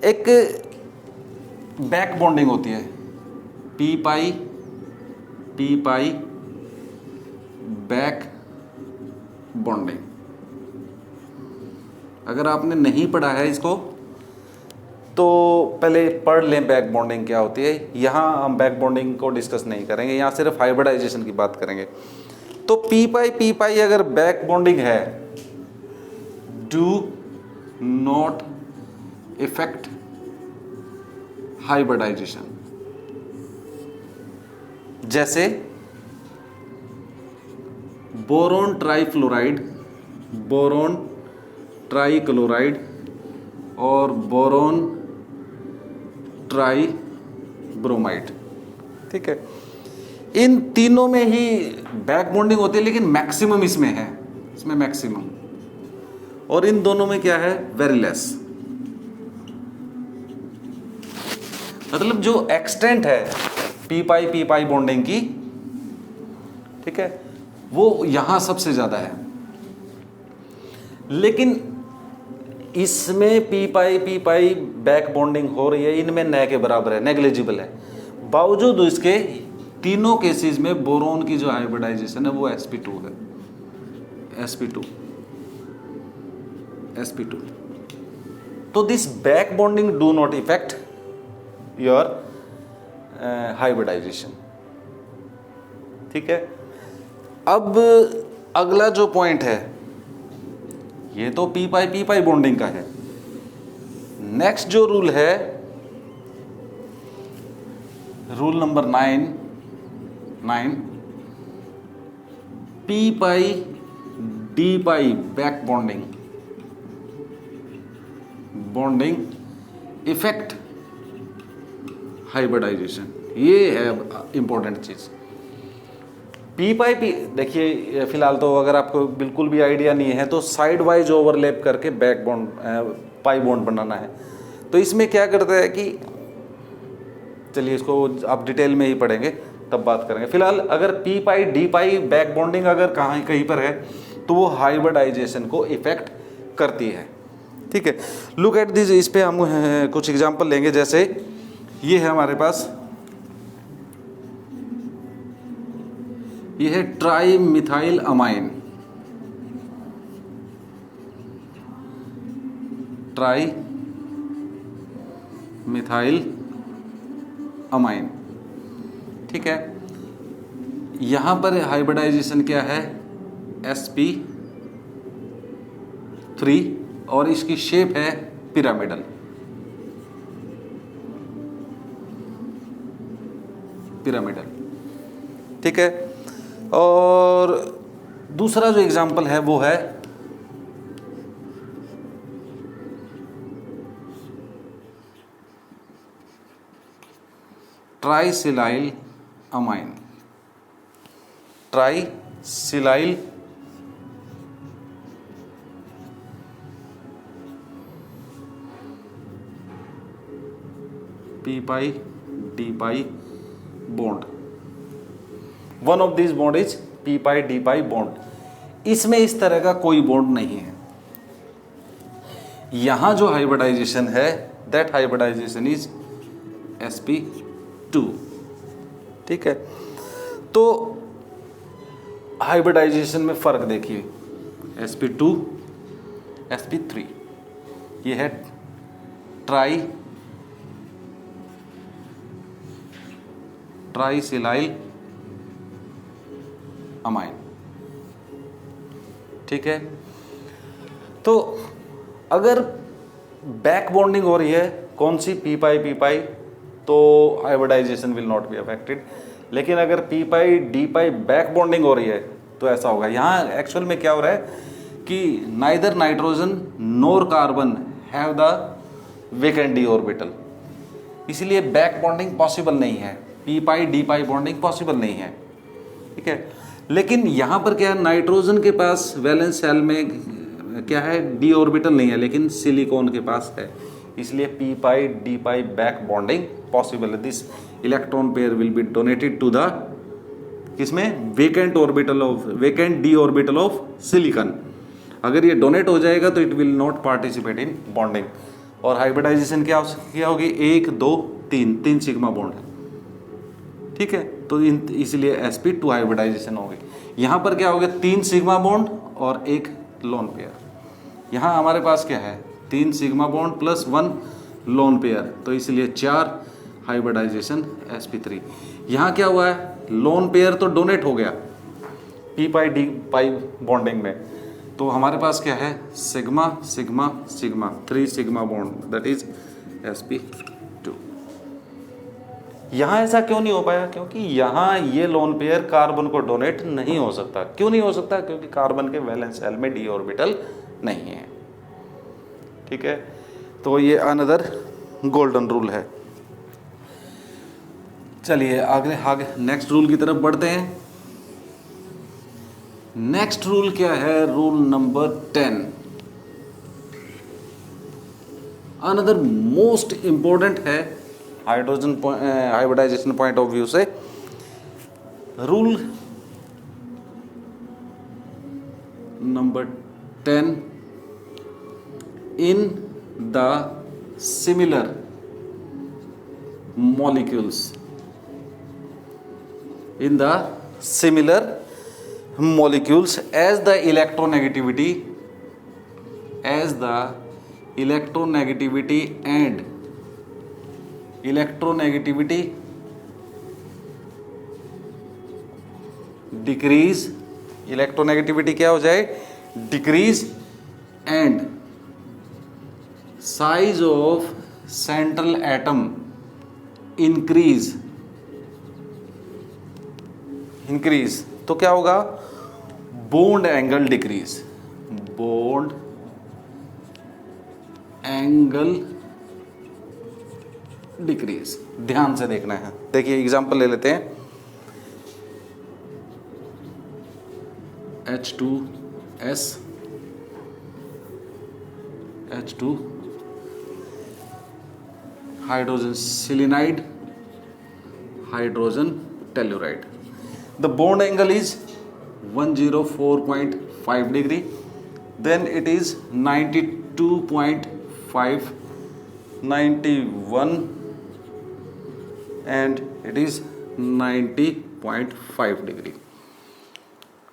एक बैक बॉन्डिंग होती है, पी पाई बैक बॉन्डिंग। अगर आपने नहीं पढ़ा है इसको तो पहले पढ़ लें बैक बॉन्डिंग क्या होती है। यहाँ हम बैक बॉन्डिंग को डिस्कस नहीं करेंगे, यहाँ सिर्फ हाइब्रिडाइजेशन की बात करेंगे। तो पी पाई अगर बैक बॉन्डिंग है, डू नॉट इफेक्ट हाइब्रिडाइजेशन। जैसे बोरोन ट्राइफ्लोराइड, बोरोन ट्राइक्लोराइड और बोरोन ट्राई ब्रोमाइड, ठीक है। इन तीनों में ही बैक बॉन्डिंग होती है, लेकिन मैक्सिमम इसमें है, इसमें मैक्सिमम। और इन दोनों में क्या है, वेरी लेस। मतलब जो एक्सटेंट है पी पाई बॉन्डिंग की, ठीक है, वो यहां सबसे ज्यादा है। लेकिन इसमें पी पाई बैक बॉन्डिंग हो रही है, इनमें न के बराबर है, नेग्लिजिबल है। बावजूद इसके तीनों केसेस में बोरोन की जो हाइब्रिडाइजेशन है वो sp2 है, sp2। तो this back bonding do not effect your hybridization, ठीक है। अब अगला जो पॉइंट है, ये तो पी पाई बॉन्डिंग का है। नेक्स्ट जो रूल है, rule number 9, P pi D pi back bonding effect hybridisation. ये है इंपॉर्टेंट चीज। पी देखिए फिलहाल तो अगर आपको बिल्कुल भी आइडिया नहीं है तो साइड वाइज ओवरलैप करके बैक बॉन्ड पाई बॉन्ड बनाना है। तो इसमें क्या करता है कि, चलिए इसको आप डिटेल में ही पढ़ेंगे तब बात करेंगे। फिलहाल अगर p pi D pi back bonding अगर कहीं पर है तो वो हाइब्रिडाइजेशन को इफेक्ट करती है, ठीक है। लुक एट दिस, इस पे हम कुछ एग्जांपल लेंगे। जैसे ये है हमारे पास, ये है tri methyl amine, tri methyl amine, ठीक है। यहां पर हाइब्रिडाइजेशन क्या है, sp3 और इसकी शेप है पिरामिडल, ठीक है। और दूसरा जो एग्जांपल है वो है trisilyl amine, trisilyl P pi D pi bond. One of this bond is P pi D pi bond. इसमें इस तरह का कोई बॉन्ड नहीं है। यहां जो हाइब्रिडाइजेशन है दैट हाइब्रिडाइजेशन इज sp2। ठीक है, तो हाइब्रिडाइजेशन में फर्क देखिए, sp2 sp3, ये है ट्राइसिलाइल अमाइन। ठीक है, तो अगर बैक बॉन्डिंग हो रही है कौन सी पी पाई तो hybridization will not be affected. लेकिन अगर p pi D pi back bonding हो रही है तो ऐसा होगा। यहाँ एक्चुअल में क्या हो रहा है कि neither nitrogen NOR carbon have the vacant D orbital, इसलिए बैक बॉन्डिंग पॉसिबल नहीं है, P pi D pi bonding possible नहीं है। ठीक है, लेकिन यहाँ पर क्या है, नाइट्रोजन के पास वैलेंस शेल में क्या है, डी ऑर्बिटल नहीं है, लेकिन सिलिकॉन के पास है, इसलिए P pi D pi back bonding possible है। This electron pair will be donated to the किसमें, vacant D orbital of silicon. अगर ये डोनेट हो जाएगा तो it will not participate in bonding. और हाइब्रिडाइजेशन क्या होगी, 1 2 3 सिग्मा बॉन्ड है। ठीक है, तो इसलिए sp2 हाइब्रिडाइजेशन होगी। यहाँ पर क्या हो गया, 3 सिग्मा बॉन्ड और 1 लोन पेयर। यहाँ हमारे पास क्या है, 3 sigma bond plus 1 loan pair, तो इसलिए 4 हाइब्रिडाइजेशन sp3। यहाँ क्या हुआ है, लोन पेयर तो डोनेट हो गया P pi D pi bonding में, तो हमारे पास क्या है, sigma sigma sigma 3 sigma bond that is sp2। यहाँ ऐसा क्यों नहीं हो पाया, क्योंकि यहाँ ये लोन पेयर कार्बन को डोनेट नहीं हो सकता। क्यों नहीं हो सकता, क्योंकि कार्बन के वैलेंस शेल में डी ऑर्बिटल नहीं है। ठीक है, तो ये अनदर गोल्डन रूल है। चलिए आगे नेक्स्ट रूल की तरफ बढ़ते हैं। नेक्स्ट रूल क्या है, rule number 10। Another most important है हाइब्रिडाइजेशन पॉइंट ऑफ व्यू से। Rule number 10, in the similar molecules, in the similar molecules as the electronegativity and electronegativity decrease, electronegativity क्या हो जाए, decrease, and size of central atom increase, तो क्या होगा, bond angle decrease, bond angle decrease. ध्यान से देखना है, देखिए एग्जांपल ले लेते हैं। H2S H2 hydrogen selenide, hydrogen telluride. The bond angle is 104.5 degree, then it is 92.5, 91 and it is 90.5 degree.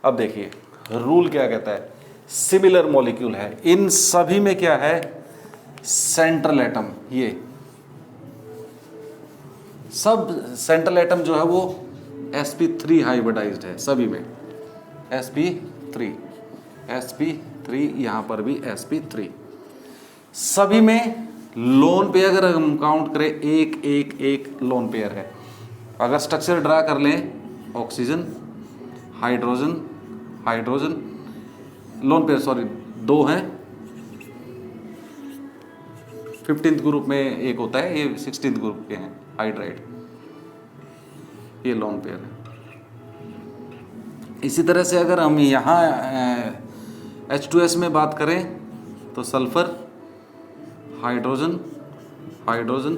अब देखिए रूल क्या कहता है, सिमिलर मॉलिक्यूल है, इन सभी में क्या है, सेंट्रल एटम, ये सब सेंट्रल एटम जो है वो sp3 हाइब्रिडाइज्ड है सभी में, sp3 यहाँ पर भी sp3, सभी में लोन पेयर अगर हम काउंट करें एक लोन पेयर है। अगर स्ट्रक्चर ड्रा कर लें, oxygen hydrogen hydrogen, lone pair sorry 2 हैं, 15th ग्रुप में एक होता है, ये 16th ग्रुप के हैं हाइड्राइड, ये लोन पेयर है। इसी तरह से अगर हम यहाँ H2S में बात करें तो sulphur hydrogen hydrogen,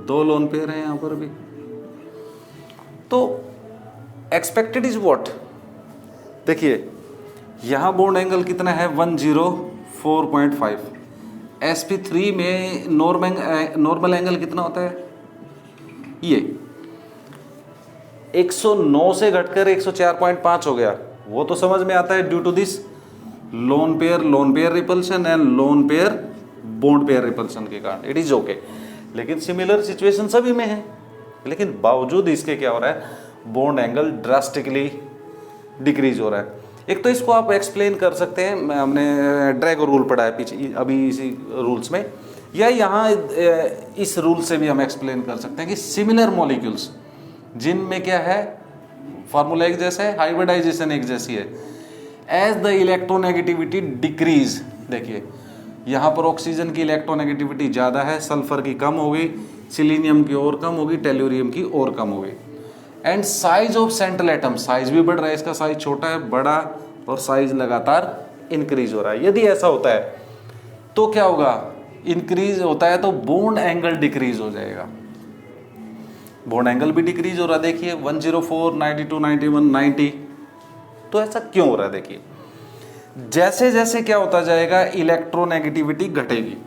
2 lone pair हैं यहाँ पर भी। तो एक्सपेक्टेड इज व्हाट, देखिए यहाँ बॉन्ड एंगल कितना है 104.5, sp3 में नॉर्मल एंगल कितना होता है, ये 109 से घटकर 104.5 हो गया, वो तो समझ में आता है due to this lone pair repulsion and lone pair bond pair repulsion के कारण, इट इज ओके। लेकिन सिमिलर सिचुएशन सभी में है, लेकिन बावजूद इसके क्या हो रहा है, बॉन्ड एंगल ड्रास्टिकली डिक्रीज हो रहा है। एक तो इसको आप एक्सप्लेन कर सकते हैं, हमने ड्रैगो रूल पढ़ा है पीछे अभी इसी रूल्स में, या यहाँ इस रूल से भी हम एक्सप्लेन कर सकते हैं कि सिमिलर मॉलिक्यूल्स जिनमें क्या है, फार्मूला एक जैसा है, हाइब्रिडाइजेशन एक जैसी है, एज द इलेक्ट्रोनेगेटिविटी डिक्रीज, देखिए यहाँ पर ऑक्सीजन की इलेक्ट्रोनेगेटिविटी ज़्यादा है, सल्फर की कम हो गई, सिलीनियम की और कम होगी, टेल्यूरियम की और कम हो गई, and size of central atom, size भी बढ़ रहा है, इसका साइज छोटा है, बड़ा, और साइज लगातार इंक्रीज हो रहा है। यदि ऐसा होता है तो क्या होगा, इंक्रीज होता है तो बॉन्ड एंगल डिक्रीज हो जाएगा, बॉन्ड एंगल भी डिक्रीज हो रहा है, देखिए 104, 92, 91, 90, तो ऐसा क्यों हो रहा है, देखिए जैसे जैसे क्या होता जाएगा, इलेक्ट्रोनेगेटिविटी घटेगी,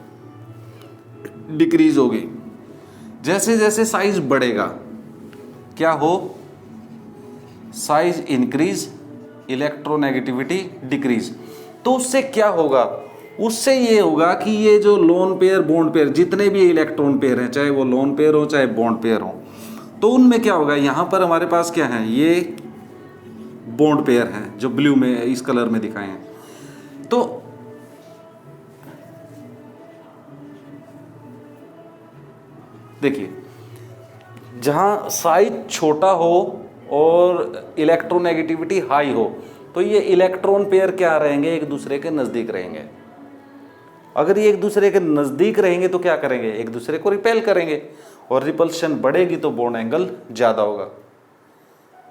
डिक्रीज होगी, जैसे जैसे साइज बढ़ेगा क्या हो, साइज इंक्रीज, इलेक्ट्रोनेगेटिविटी डिक्रीज, तो उससे क्या होगा, उससे ये होगा कि ये जो लोन पेयर बॉन्ड पेयर जितने भी इलेक्ट्रॉन पेयर हैं, चाहे वो लोन पेयर हो चाहे बॉन्ड पेयर हो, तो उनमें क्या होगा, यहां पर हमारे पास क्या है, ये बॉन्ड पेयर हैं जो ब्लू में इस कलर में दिखाए हैं, तो देखिए जहां साइज छोटा हो और इलेक्ट्रोनेगेटिविटी हाई हो, तो ये इलेक्ट्रॉन पेयर क्या रहेंगे, एक दूसरे के नजदीक रहेंगे। अगर ये एक दूसरे के नजदीक रहेंगे तो क्या करेंगे, एक दूसरे को रिपेल करेंगे, और रिपल्शन बढ़ेगी तो बॉन्ड एंगल ज्यादा होगा।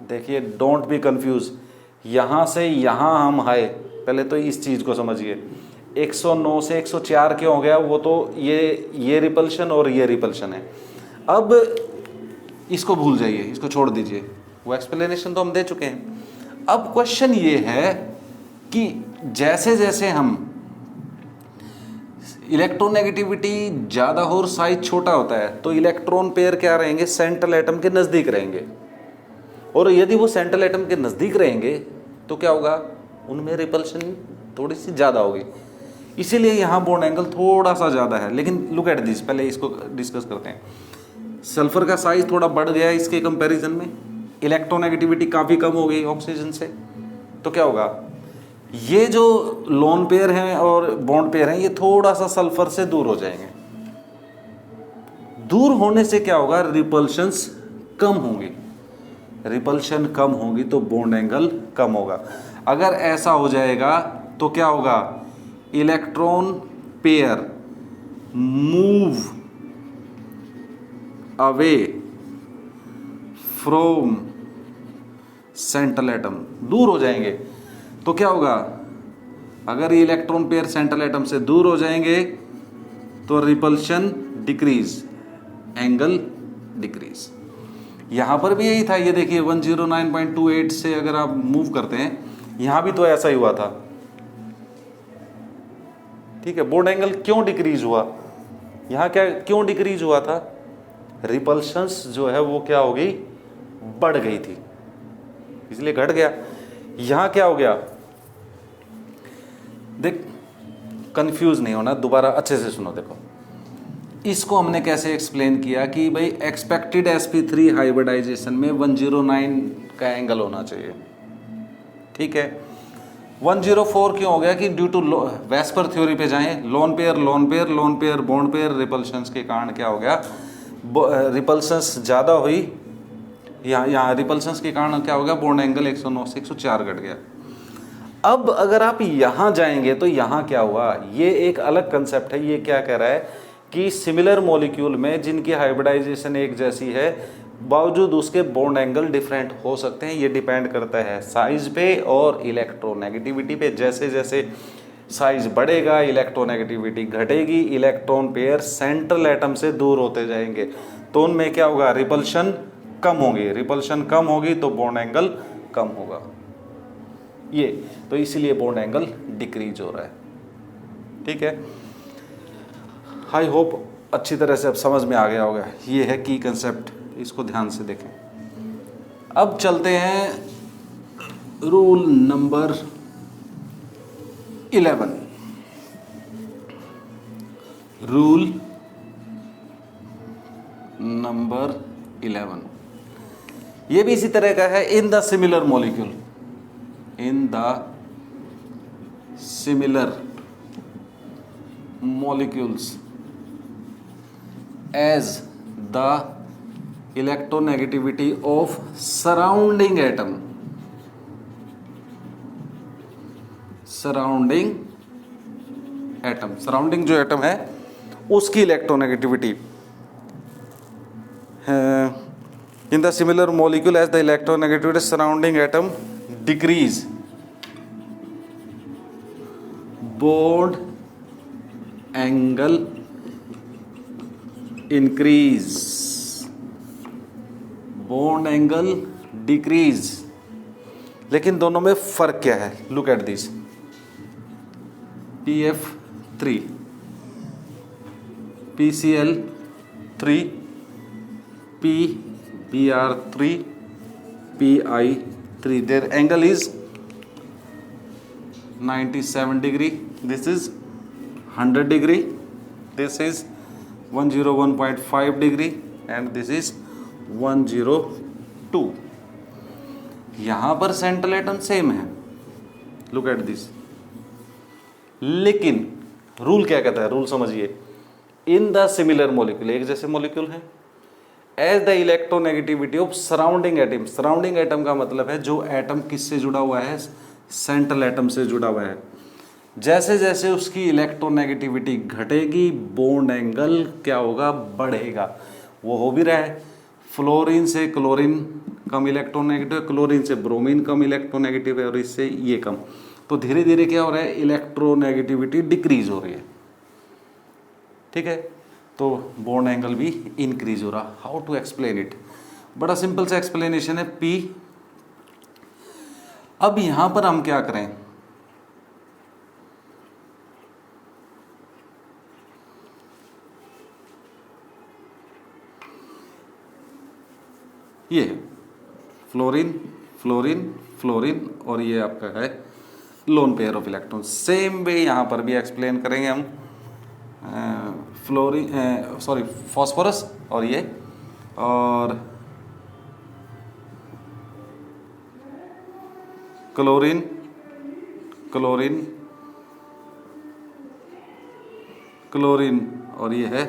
देखिए डोंट बी कंफ्यूज, यहां से यहां हम आए, पहले तो इस चीज को समझिए, 109 से 104 क्यों हो गया, वो तो ये रिपल्शन और ये रिपल्शन है। अब इसको भूल जाइए, इसको छोड़ दीजिए, वो एक्सप्लेनेशन तो हम दे चुके हैं। अब क्वेश्चन ये है कि जैसे जैसे हम इलेक्ट्रोनेगेटिविटी ज़्यादा हो और साइज छोटा होता है, तो इलेक्ट्रॉन पेयर क्या रहेंगे, सेंट्रल एटम के नज़दीक रहेंगे, और यदि वो सेंट्रल एटम के नज़दीक रहेंगे तो क्या होगा, उनमें रिपल्शन थोड़ी सी ज़्यादा होगी, इसीलिए यहाँ बॉन्ड एंगल थोड़ा सा ज़्यादा है। लेकिन लुक एट दिस, पहले इसको डिस्कस करते हैं। सल्फर का साइज थोड़ा बढ़ गया इसके कंपैरिजन में, इलेक्ट्रोनेगेटिविटी काफ़ी कम हो गई ऑक्सीजन से, तो क्या होगा, ये जो लोन पेयर हैं और बॉन्ड पेयर हैं ये थोड़ा सा सल्फर से दूर हो जाएंगे। दूर होने से क्या होगा, रिपल्शंस कम होंगी, रिपल्शन कम होगी तो बॉन्ड एंगल कम होगा। अगर ऐसा हो जाएगा तो क्या होगा, electron pair move away from central atom, दूर हो जाएंगे, तो क्या होगा, अगर ये इलेक्ट्रॉन पेयर सेंट्रल एटम से दूर हो जाएंगे तो रिपल्शन डिक्रीज, एंगल डिक्रीज। यहां पर भी यही था, ये देखिए 109.28 से अगर आप मूव करते हैं, यहां भी तो ऐसा ही हुआ था, ठीक है। बॉन्ड एंगल क्यों डिक्रीज हुआ, यहां क्या क्यों डिक्रीज हुआ था, रिपल्शंस जो है वो क्या हो गई, बढ़ गई थी, इसलिए घट गया। यहां क्या हो गया, देख कंफ्यूज नहीं होना, दोबारा अच्छे से सुनो। देखो इसको हमने कैसे एक्सप्लेन किया कि भाई एक्सपेक्टेड sp3 हाइब्रिडाइजेशन में 109 का एंगल होना चाहिए, ठीक है। 104 क्यों हो गया कि ड्यू टू वेस्पर थ्योरी पे जाएं, loan pair bond pair repulsions के कारण क्या हो गया, रिपल्शंस ज़्यादा हुई, यहाँ रिपल्शंस के कारण क्या हो गया, बॉन्ड एंगल 109 से 104 घट गया। अब अगर आप यहाँ जाएंगे तो यहाँ क्या हुआ, ये एक अलग कंसेप्ट है। ये क्या कह रहा है कि सिमिलर मॉलिक्यूल में जिनकी हाइब्रिडाइजेशन एक जैसी है, बावजूद उसके बॉन्ड एंगल डिफरेंट हो सकते हैं। ये डिपेंड करता है साइज पे और इलेक्ट्रोनेगेटिविटी पे। जैसे जैसे साइज बढ़ेगा इलेक्ट्रोनेगेटिविटी घटेगी, इलेक्ट्रॉन पेयर सेंट्रल एटम से दूर होते जाएंगे तो उनमें क्या होगा, रिपल्शन कम होंगे, रिपल्शन कम होगी तो बॉन्ड एंगल कम होगा, ये तो इसीलिए बॉन्ड एंगल डिक्रीज हो रहा है। ठीक है, आई होप अच्छी तरह से अब समझ में आ गया होगा। ये है की कंसेप्ट, इसको ध्यान से देखें। अब चलते हैं रूल नंबर 11। रूल नंबर 11 ये भी इसी तरह का है। In the similar molecule, in the similar molecules as the electronegativity of surrounding atom, surrounding जो एटम है उसकी electronegativity in the similar molecule as the electronegativity surrounding atom decrease, bond angle increase, bond angle decrease। लेकिन दोनों में फर्क क्या है? Look at this, PF3 PCl3 PBr3 PI3, their angle is 97 degree, this is 100 degree, this is 101.5 degree and this is 102। यहां पर central atom same है, look at this. लेकिन रूल क्या कहता है? रूल समझिए, इन द सिमिलर मॉलिक्यूल, एक जैसे मॉलिक्यूल है, as the electronegativity of surrounding atom. Surrounding atom का मतलब है जो एटम किससे जुड़ा हुआ है? सेंट्रल एटम से जुड़ा हुआ है। जैसे जैसे उसकी इलेक्ट्रोनेगेटिविटी घटेगी बॉन्ड एंगल क्या होगा? बढ़ेगा। वो हो भी रहा है। फ्लोरीन से क्लोरीन कम इलेक्ट्रोनेगेटिव, क्लोरीन से ब्रोमीन कम इलेक्ट्रोनेगेटिव है और इससे ये कम। तो धीरे धीरे क्या हो रहा है? इलेक्ट्रोनेगेटिविटी डिक्रीज हो रही है। ठीक है, तो बॉन्ड एंगल भी इंक्रीज हो रहा। How to explain it? बड़ा सिंपल सा एक्सप्लेनेशन है, P। अब यहां पर हम क्या करें? ये फ्लोरीन फ्लोरीन फ्लोरीन और ये आपका है lone pair of electron. Same way यहां पर भी एक्सप्लेन करेंगे हम। फॉस्फोरस और ये और क्लोरीन क्लोरीन क्लोरीन और ये है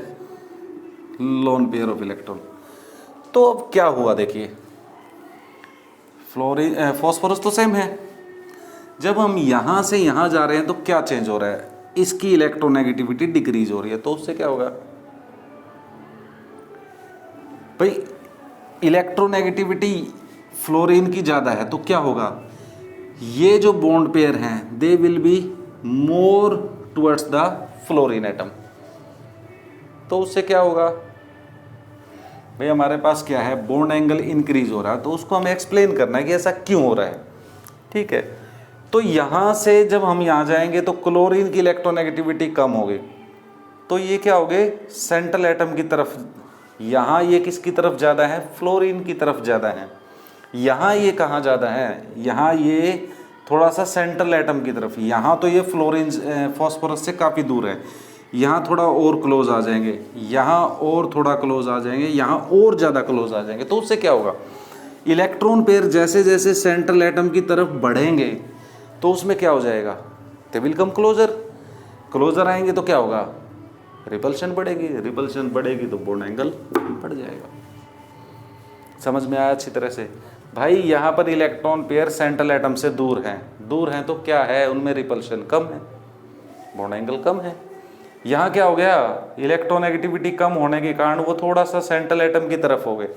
लोन पेयर ऑफ इलेक्ट्रॉन। तो अब क्या हुआ देखिए, फ्लोरीन फॉस्फोरस तो सेम है। जब हम यहां से यहां जा रहे हैं तो क्या चेंज हो रहा है? इसकी इलेक्ट्रोनेगेटिविटी डिक्रीज हो रही है। तो उससे क्या होगा भाई? इलेक्ट्रोनेगेटिविटी फ्लोरीन की ज्यादा है तो क्या होगा? ये जो बॉन्ड पेयर हैं they will be more towards the fluorine atom. तो उससे क्या होगा भाई? हमारे पास क्या है? बॉन्ड एंगल इंक्रीज हो रहा है। तो उसको हमें एक्सप्लेन करना है कि ऐसा क्यों हो रहा है। ठीक है, तो यहां से जब हम यहां जाएंगे तो क्लोरीन की इलेक्ट्रोनेगेटिविटी कम होगी। तो ये क्या हो गए? सेंट्रल एटम की तरफ। यहां ये किसकी तरफ ज्यादा है? फ्लोरीन की तरफ ज्यादा है। यहां ये कहां ज्यादा है? यहां ये थोड़ा सा सेंट्रल एटम की तरफ। यहां तो ये फ्लोरीन फॉस्फोरस से काफी दूर है। यहाँ थोड़ा और क्लोज आ जाएंगे, यहाँ और थोड़ा क्लोज आ जाएंगे, यहाँ और ज़्यादा क्लोज आ जाएंगे। तो उससे क्या होगा? इलेक्ट्रॉन पेयर जैसे जैसे सेंट्रल एटम की तरफ बढ़ेंगे तो उसमें क्या हो जाएगा? They will come closer. Closer आएंगे तो क्या होगा? रिपल्शन बढ़ेगी। रिपल्शन बढ़ेगी तो बॉन्ड एंगल बढ़ जाएगा। समझ में आया अच्छी तरह से? भाई यहाँ पर इलेक्ट्रॉन पेयर सेंट्रल एटम से दूर हैं तो क्या है? उनमें रिपल्शन कम है, बॉन्ड एंगल कम है। यहाँ क्या हो गया? इलेक्ट्रोनेगेटिविटी कम होने के कारण वो थोड़ा सा सेंट्रल एटम की तरफ हो गए।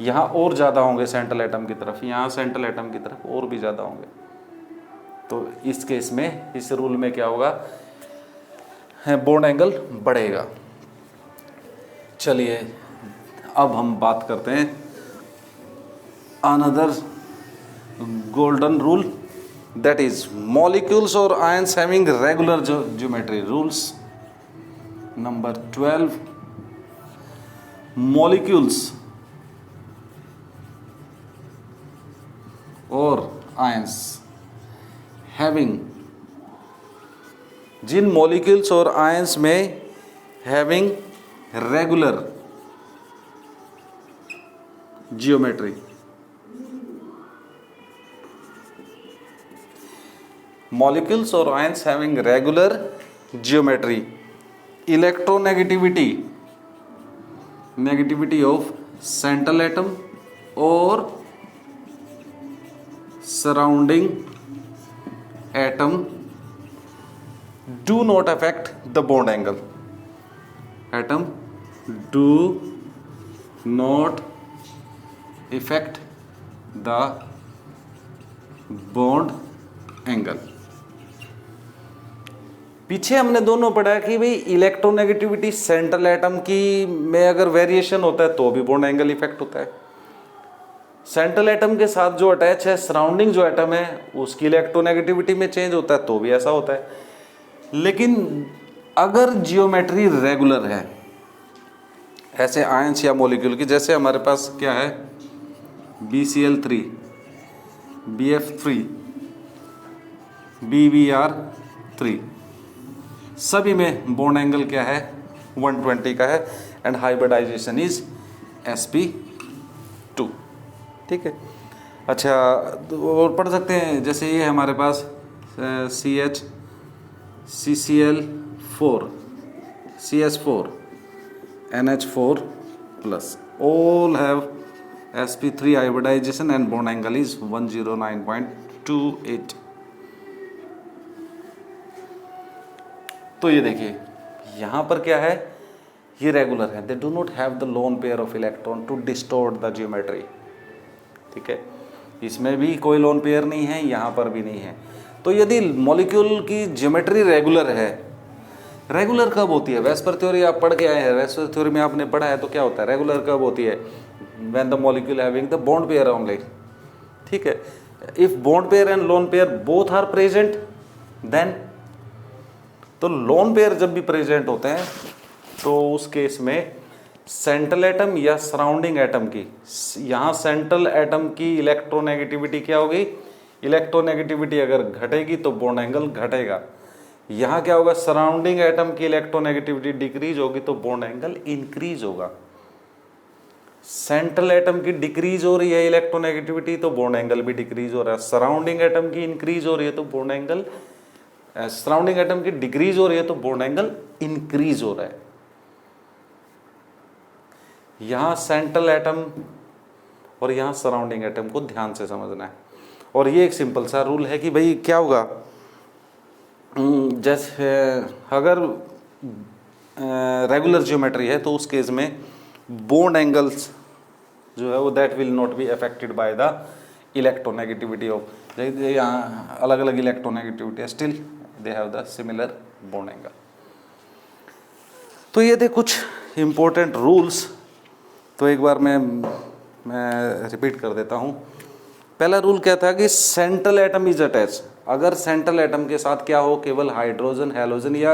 यहाँ और ज़्यादा होंगे सेंट्रल एटम की तरफ, यहाँ सेंट्रल एटम की तरफ और भी ज़्यादा होंगे। तो इस केस में, इस रूल में क्या होगा? बॉन्ड एंगल बढ़ेगा। चलिए अब हम बात करते हैं another golden rule, that is molecules or ions having regular geometry. Rules number 12, molecules or ions having, Jin molecules और ions में having regular geometry, molecules or ions having regular geometry, electronegativity, negativity of central atom or surrounding atom do not affect the bond angle. Atom do not affect the bond angle. पीछे हमने दोनों पढ़ा कि भाई electronegativity central atom की में अगर variation होता है तो भी बॉन्ड एंगल इफेक्ट होता है। सेंट्रल एटम के साथ जो अटैच है सराउंडिंग जो एटम है उसकी इलेक्ट्रोनेगेटिविटी में चेंज होता है तो भी ऐसा होता है। लेकिन अगर जियोमेट्री रेगुलर है ऐसे आयंस या मॉलिक्यूल की, जैसे हमारे पास क्या है BCl3, BF3, BBr3, सभी में बॉन्ड एंगल क्या है 120 का है एंड हाइब्रिडाइजेशन इज sp2। ठीक है, अच्छा और पढ़ सकते हैं जैसे ये हमारे पास CH, CCl4, CS4, NH4 plus all have sp3 hybridization and bond angle is 109.28। तो ये देखिए यहाँ पर क्या है, ये रेगुलर है, they do not have the lone pair of electron to distort the geometry. ठीक है, इसमें भी कोई लोन पेयर नहीं है, यहाँ पर भी नहीं है। तो यदि मॉलिक्यूल की जियोमेट्री रेगुलर है, रेगुलर कब होती है, वेस्पर थ्योरी आप पढ़ के आए हैं, वेस्पर थ्योरी में आपने पढ़ा है तो क्या होता है, रेगुलर कब होती है when the molecule having the bond pair only. ठीक है, if bond pair and lone pair both are present then, तो लोन पेयर जब भी प्रेजेंट होते हैं तो उस केस में सेंट्रल एटम या सराउंडिंग एटम की, यहाँ सेंट्रल एटम की इलेक्ट्रोनेगेटिविटी क्या होगी, इलेक्ट्रोनेगेटिविटी अगर घटेगी तो बॉन्ड एंगल घटेगा। यहाँ क्या होगा, सराउंडिंग एटम की इलेक्ट्रोनेगेटिविटी डिक्रीज होगी तो बॉन्ड एंगल इंक्रीज होगा। सेंट्रल एटम की डिक्रीज हो रही है इलेक्ट्रोनेगेटिविटी तो बॉन्ड एंगल भी डिक्रीज हो रहा है, सराउंडिंग एटम की इंक्रीज हो रही है तो बॉन्ड एंगल, सराउंडिंग एटम की डिक्रीज हो रही है तो बॉन्ड एंगल इंक्रीज हो रहा है। यहां सेंट्रल एटम और यहां सराउंडिंग एटम को ध्यान से समझना है। और ये एक सिंपल सा रूल है कि भाई क्या होगा, जैसे अगर रेगुलर जियोमेट्री है तो उस केस में बॉन्ड एंगल्स जो है वो that will not be affected by the electronegativity of, यहाँ अलग अलग इलेक्ट्रोनेगेटिविटी है, still they have the similar bond angle. तो ये थे कुछ इंपॉर्टेंट रूल्स, तो एक बार मैं रिपीट कर देता हूँ। पहला रूल क्या था कि सेंट्रल एटम इज अटैच, अगर सेंट्रल एटम के साथ क्या हो, केवल हाइड्रोजन हैलोजन या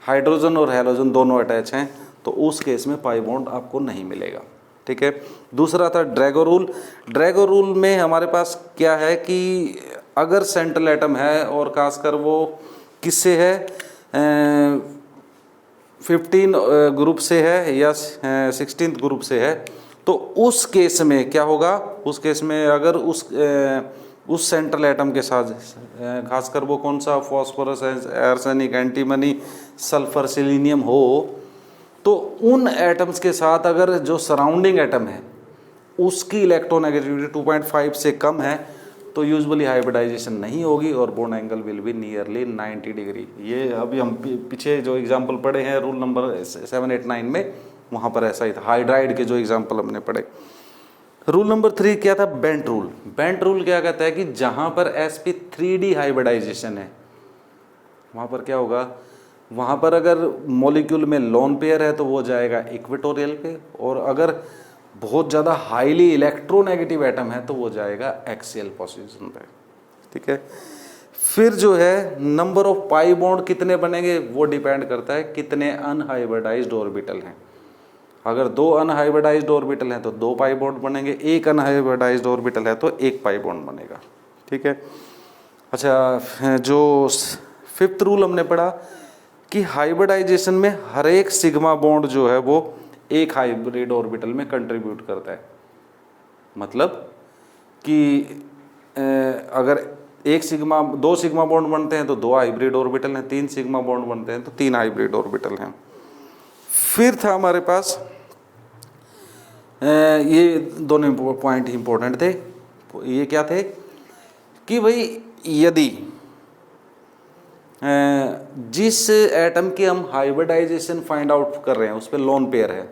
हाइड्रोजन और हैलोजन दोनों अटैच हैं तो उस केस में पाई बॉन्ड आपको नहीं मिलेगा। ठीक है, दूसरा था ड्रैगो रूल। ड्रैगो रूल में हमारे पास क्या है कि अगर सेंट्रल एटम है और खासकर वो किससे है, 15 ग्रुप से है या 16th ग्रुप से है, तो उस केस में क्या होगा, उस केस में अगर उस सेंट्रल एटम के साथ खासकर वो कौन सा, phosphorus, arsenic, antimony, sulphur, selenium हो, तो उन एटम्स के साथ अगर जो सराउंडिंग एटम है उसकी इलेक्ट्रोनेगेटिविटी 2.5 से कम है तो यूजुअली हाइब्रिडाइजेशन नहीं होगी और bond angle will be nearly 90 degree. ये अभी हम पीछे जो एग्जांपल पढ़े हैं रूल नंबर 7, 8, 9 में, वहाँ पर ऐसा ही था, हाइड्राइड के जो एग्जांपल हमने पढ़े। रूल नंबर 3 क्या था, बेंट रूल। बेंट रूल क्या कहता है कि जहाँ पर sp3d हाइब्रिडाइजेशन है वहाँ पर क्या होगा, वहाँ पर अगर मॉलिक्यूल में लोन पेयर है तो वो जाएगा इक्वेटोरियल पे, और अगर बहुत ज़्यादा हाईली इलेक्ट्रोनेगेटिव एटम है तो वो जाएगा एक्सियल पोजीशन पे, ठीक है। फिर जो है नंबर ऑफ पाई बॉन्ड कितने बनेंगे वो डिपेंड करता है कितने अनहाइब्रिडाइज्ड ऑर्बिटल हैं। अगर 2 अनहाइब्रिडाइज्ड ऑर्बिटल हैं तो 2 पाई बॉन्ड बनेंगे, 1 अनहाइब्रिडाइज्ड ऑर्बिटल है तो 1 पाई बॉन्ड बनेगा, ठीक है। अच्छा, जो 5th रूल हमने पढ़ा कि हाइब्रिडाइजेशन में हर एक सिग्मा बॉन्ड जो है वो एक हाइब्रिड ऑर्बिटल में कंट्रीब्यूट करता है। मतलब कि अगर 2 सिग्मा बॉन्ड बनते हैं तो 2 हाइब्रिड ऑर्बिटल हैं, 3 सिग्मा बॉन्ड बनते हैं तो 3 हाइब्रिड ऑर्बिटल हैं। फिर था हमारे पास ये दोनों पॉइंट इंपॉर्टेंट थे। ये क्या थे कि भाई यदि जिस एटम की हम हाइब्रिडाइजेशन फाइंड आउट कर रहे हैं उस पर लोन पेयर है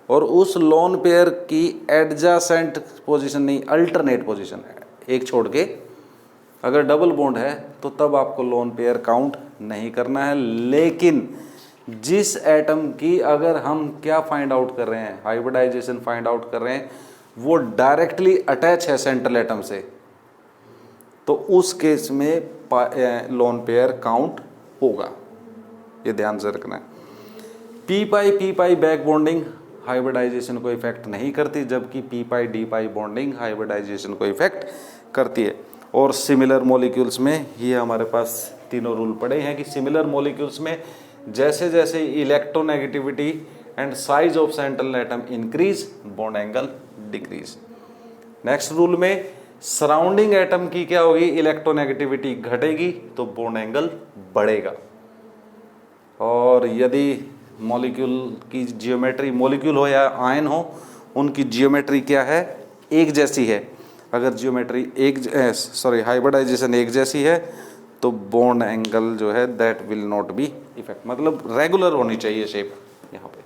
और उस लोन पेयर की एडजासेंट पोजीशन नहीं अल्टरनेट पोजीशन है, एक छोड़ के अगर डबल बॉन्ड है तो तब आपको लोन पेयर काउंट नहीं करना है। लेकिन जिस एटम की अगर हम क्या फाइंड आउट कर रहे हैं, हाइब्रिडाइजेशन फाइंड आउट कर रहे हैं, वो डायरेक्टली अटैच है सेंट्रल एटम से, तो उस केस में लोन पेयर काउंट होगा। ये ध्यान से रखना है। पी पाई बैक बॉन्डिंग हाइब्रिडाइजेशन को इफेक्ट नहीं करती, जबकि P pi D pi bonding hybridisation को इफेक्ट करती है। और सिमिलर मॉलिक्यूल्स में ये हमारे पास तीनों रूल पड़े हैं कि सिमिलर मॉलिक्यूल्स में जैसे जैसे electronegativity and size of central atom increase, bond angle decrease. Next rule में सराउंडिंग एटम की क्या होगी, इलेक्ट्रोनेगेटिविटी घटेगी तो बॉन्ड एंगल बढ़ेगा। और यदि मॉलिक्यूल की जियोमेट्री, मॉलिक्यूल हो या आयन हो, उनकी जियोमेट्री क्या है, एक जैसी है। अगर जियोमेट्री हाइब्रिडाइजेशन एक जैसी है तो बॉन्ड एंगल जो है that will not be effect, मतलब रेगुलर होनी चाहिए शेप यहाँ पे।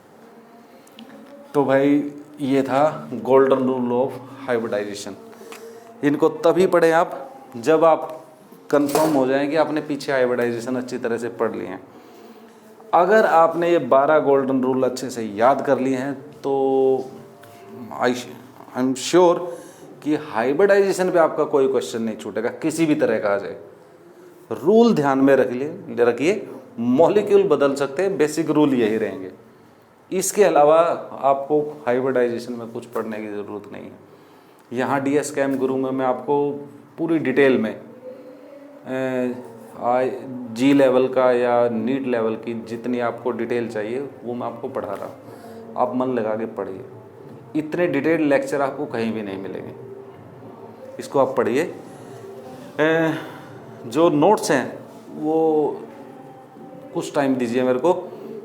तो भाई ये था गोल्डन रूल ऑफ हाइब्रिडाइजेशन। इनको तभी पढ़ें आप जब आप कंफर्म हो जाएं कि आपने पीछे हाइब्रिडाइजेशन अच्छी तरह से पढ़ लिए हैं। अगर आपने ये 12 गोल्डन रूल अच्छे से याद कर लिए हैं तो आई एम श्योर कि हाइब्रिडाइजेशन पे आपका कोई क्वेश्चन नहीं छूटेगा, किसी भी तरह का आ जाए। रूल ध्यान में रखिए, मॉलिक्यूल बदल सकते हैं, बेसिक रूल यही रहेंगे। इसके अलावा आपको हाइब्रिडाइजेशन में कुछ पढ़ने की ज़रूरत नहीं है। यहाँ DS कैम गुरु में मैं आपको पूरी डिटेल में G लेवल का या नीट लेवल की जितनी आपको डिटेल चाहिए वो मैं आपको पढ़ा रहा हूँ। आप मन लगा के पढ़िए, इतने डिटेल लेक्चर आपको कहीं भी नहीं मिलेंगे। इसको आप पढ़िए। जो नोट्स हैं वो कुछ टाइम दीजिए मेरे को,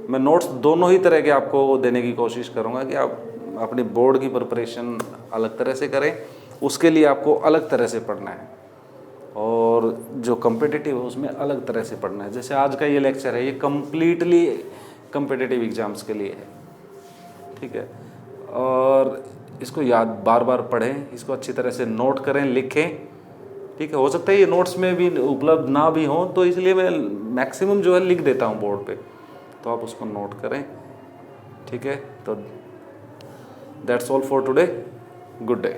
मैं नोट्स दोनों ही तरह के आपको देने की कोशिश करूँगा कि आप अपनी बोर्ड की प्रिपरेशन अलग तरह से करें, उसके लिए आपको अलग तरह से पढ़ना है, और जो कम्पिटिटिव है उसमें अलग तरह से पढ़ना है। जैसे आज का ये लेक्चर है, ये कम्प्लीटली कम्पिटिटिव एग्ज़ाम्स के लिए है, ठीक है। और इसको याद बार बार पढ़ें, इसको अच्छी तरह से नोट करें, लिखें, ठीक है। हो सकता है ये नोट्स में भी उपलब्ध ना भी हो, तो इसलिए मैं मैक्सिमम जो है लिख देता हूँ बोर्ड पे, तो आप उसको नोट करें, ठीक है। तो that's all for today, good day.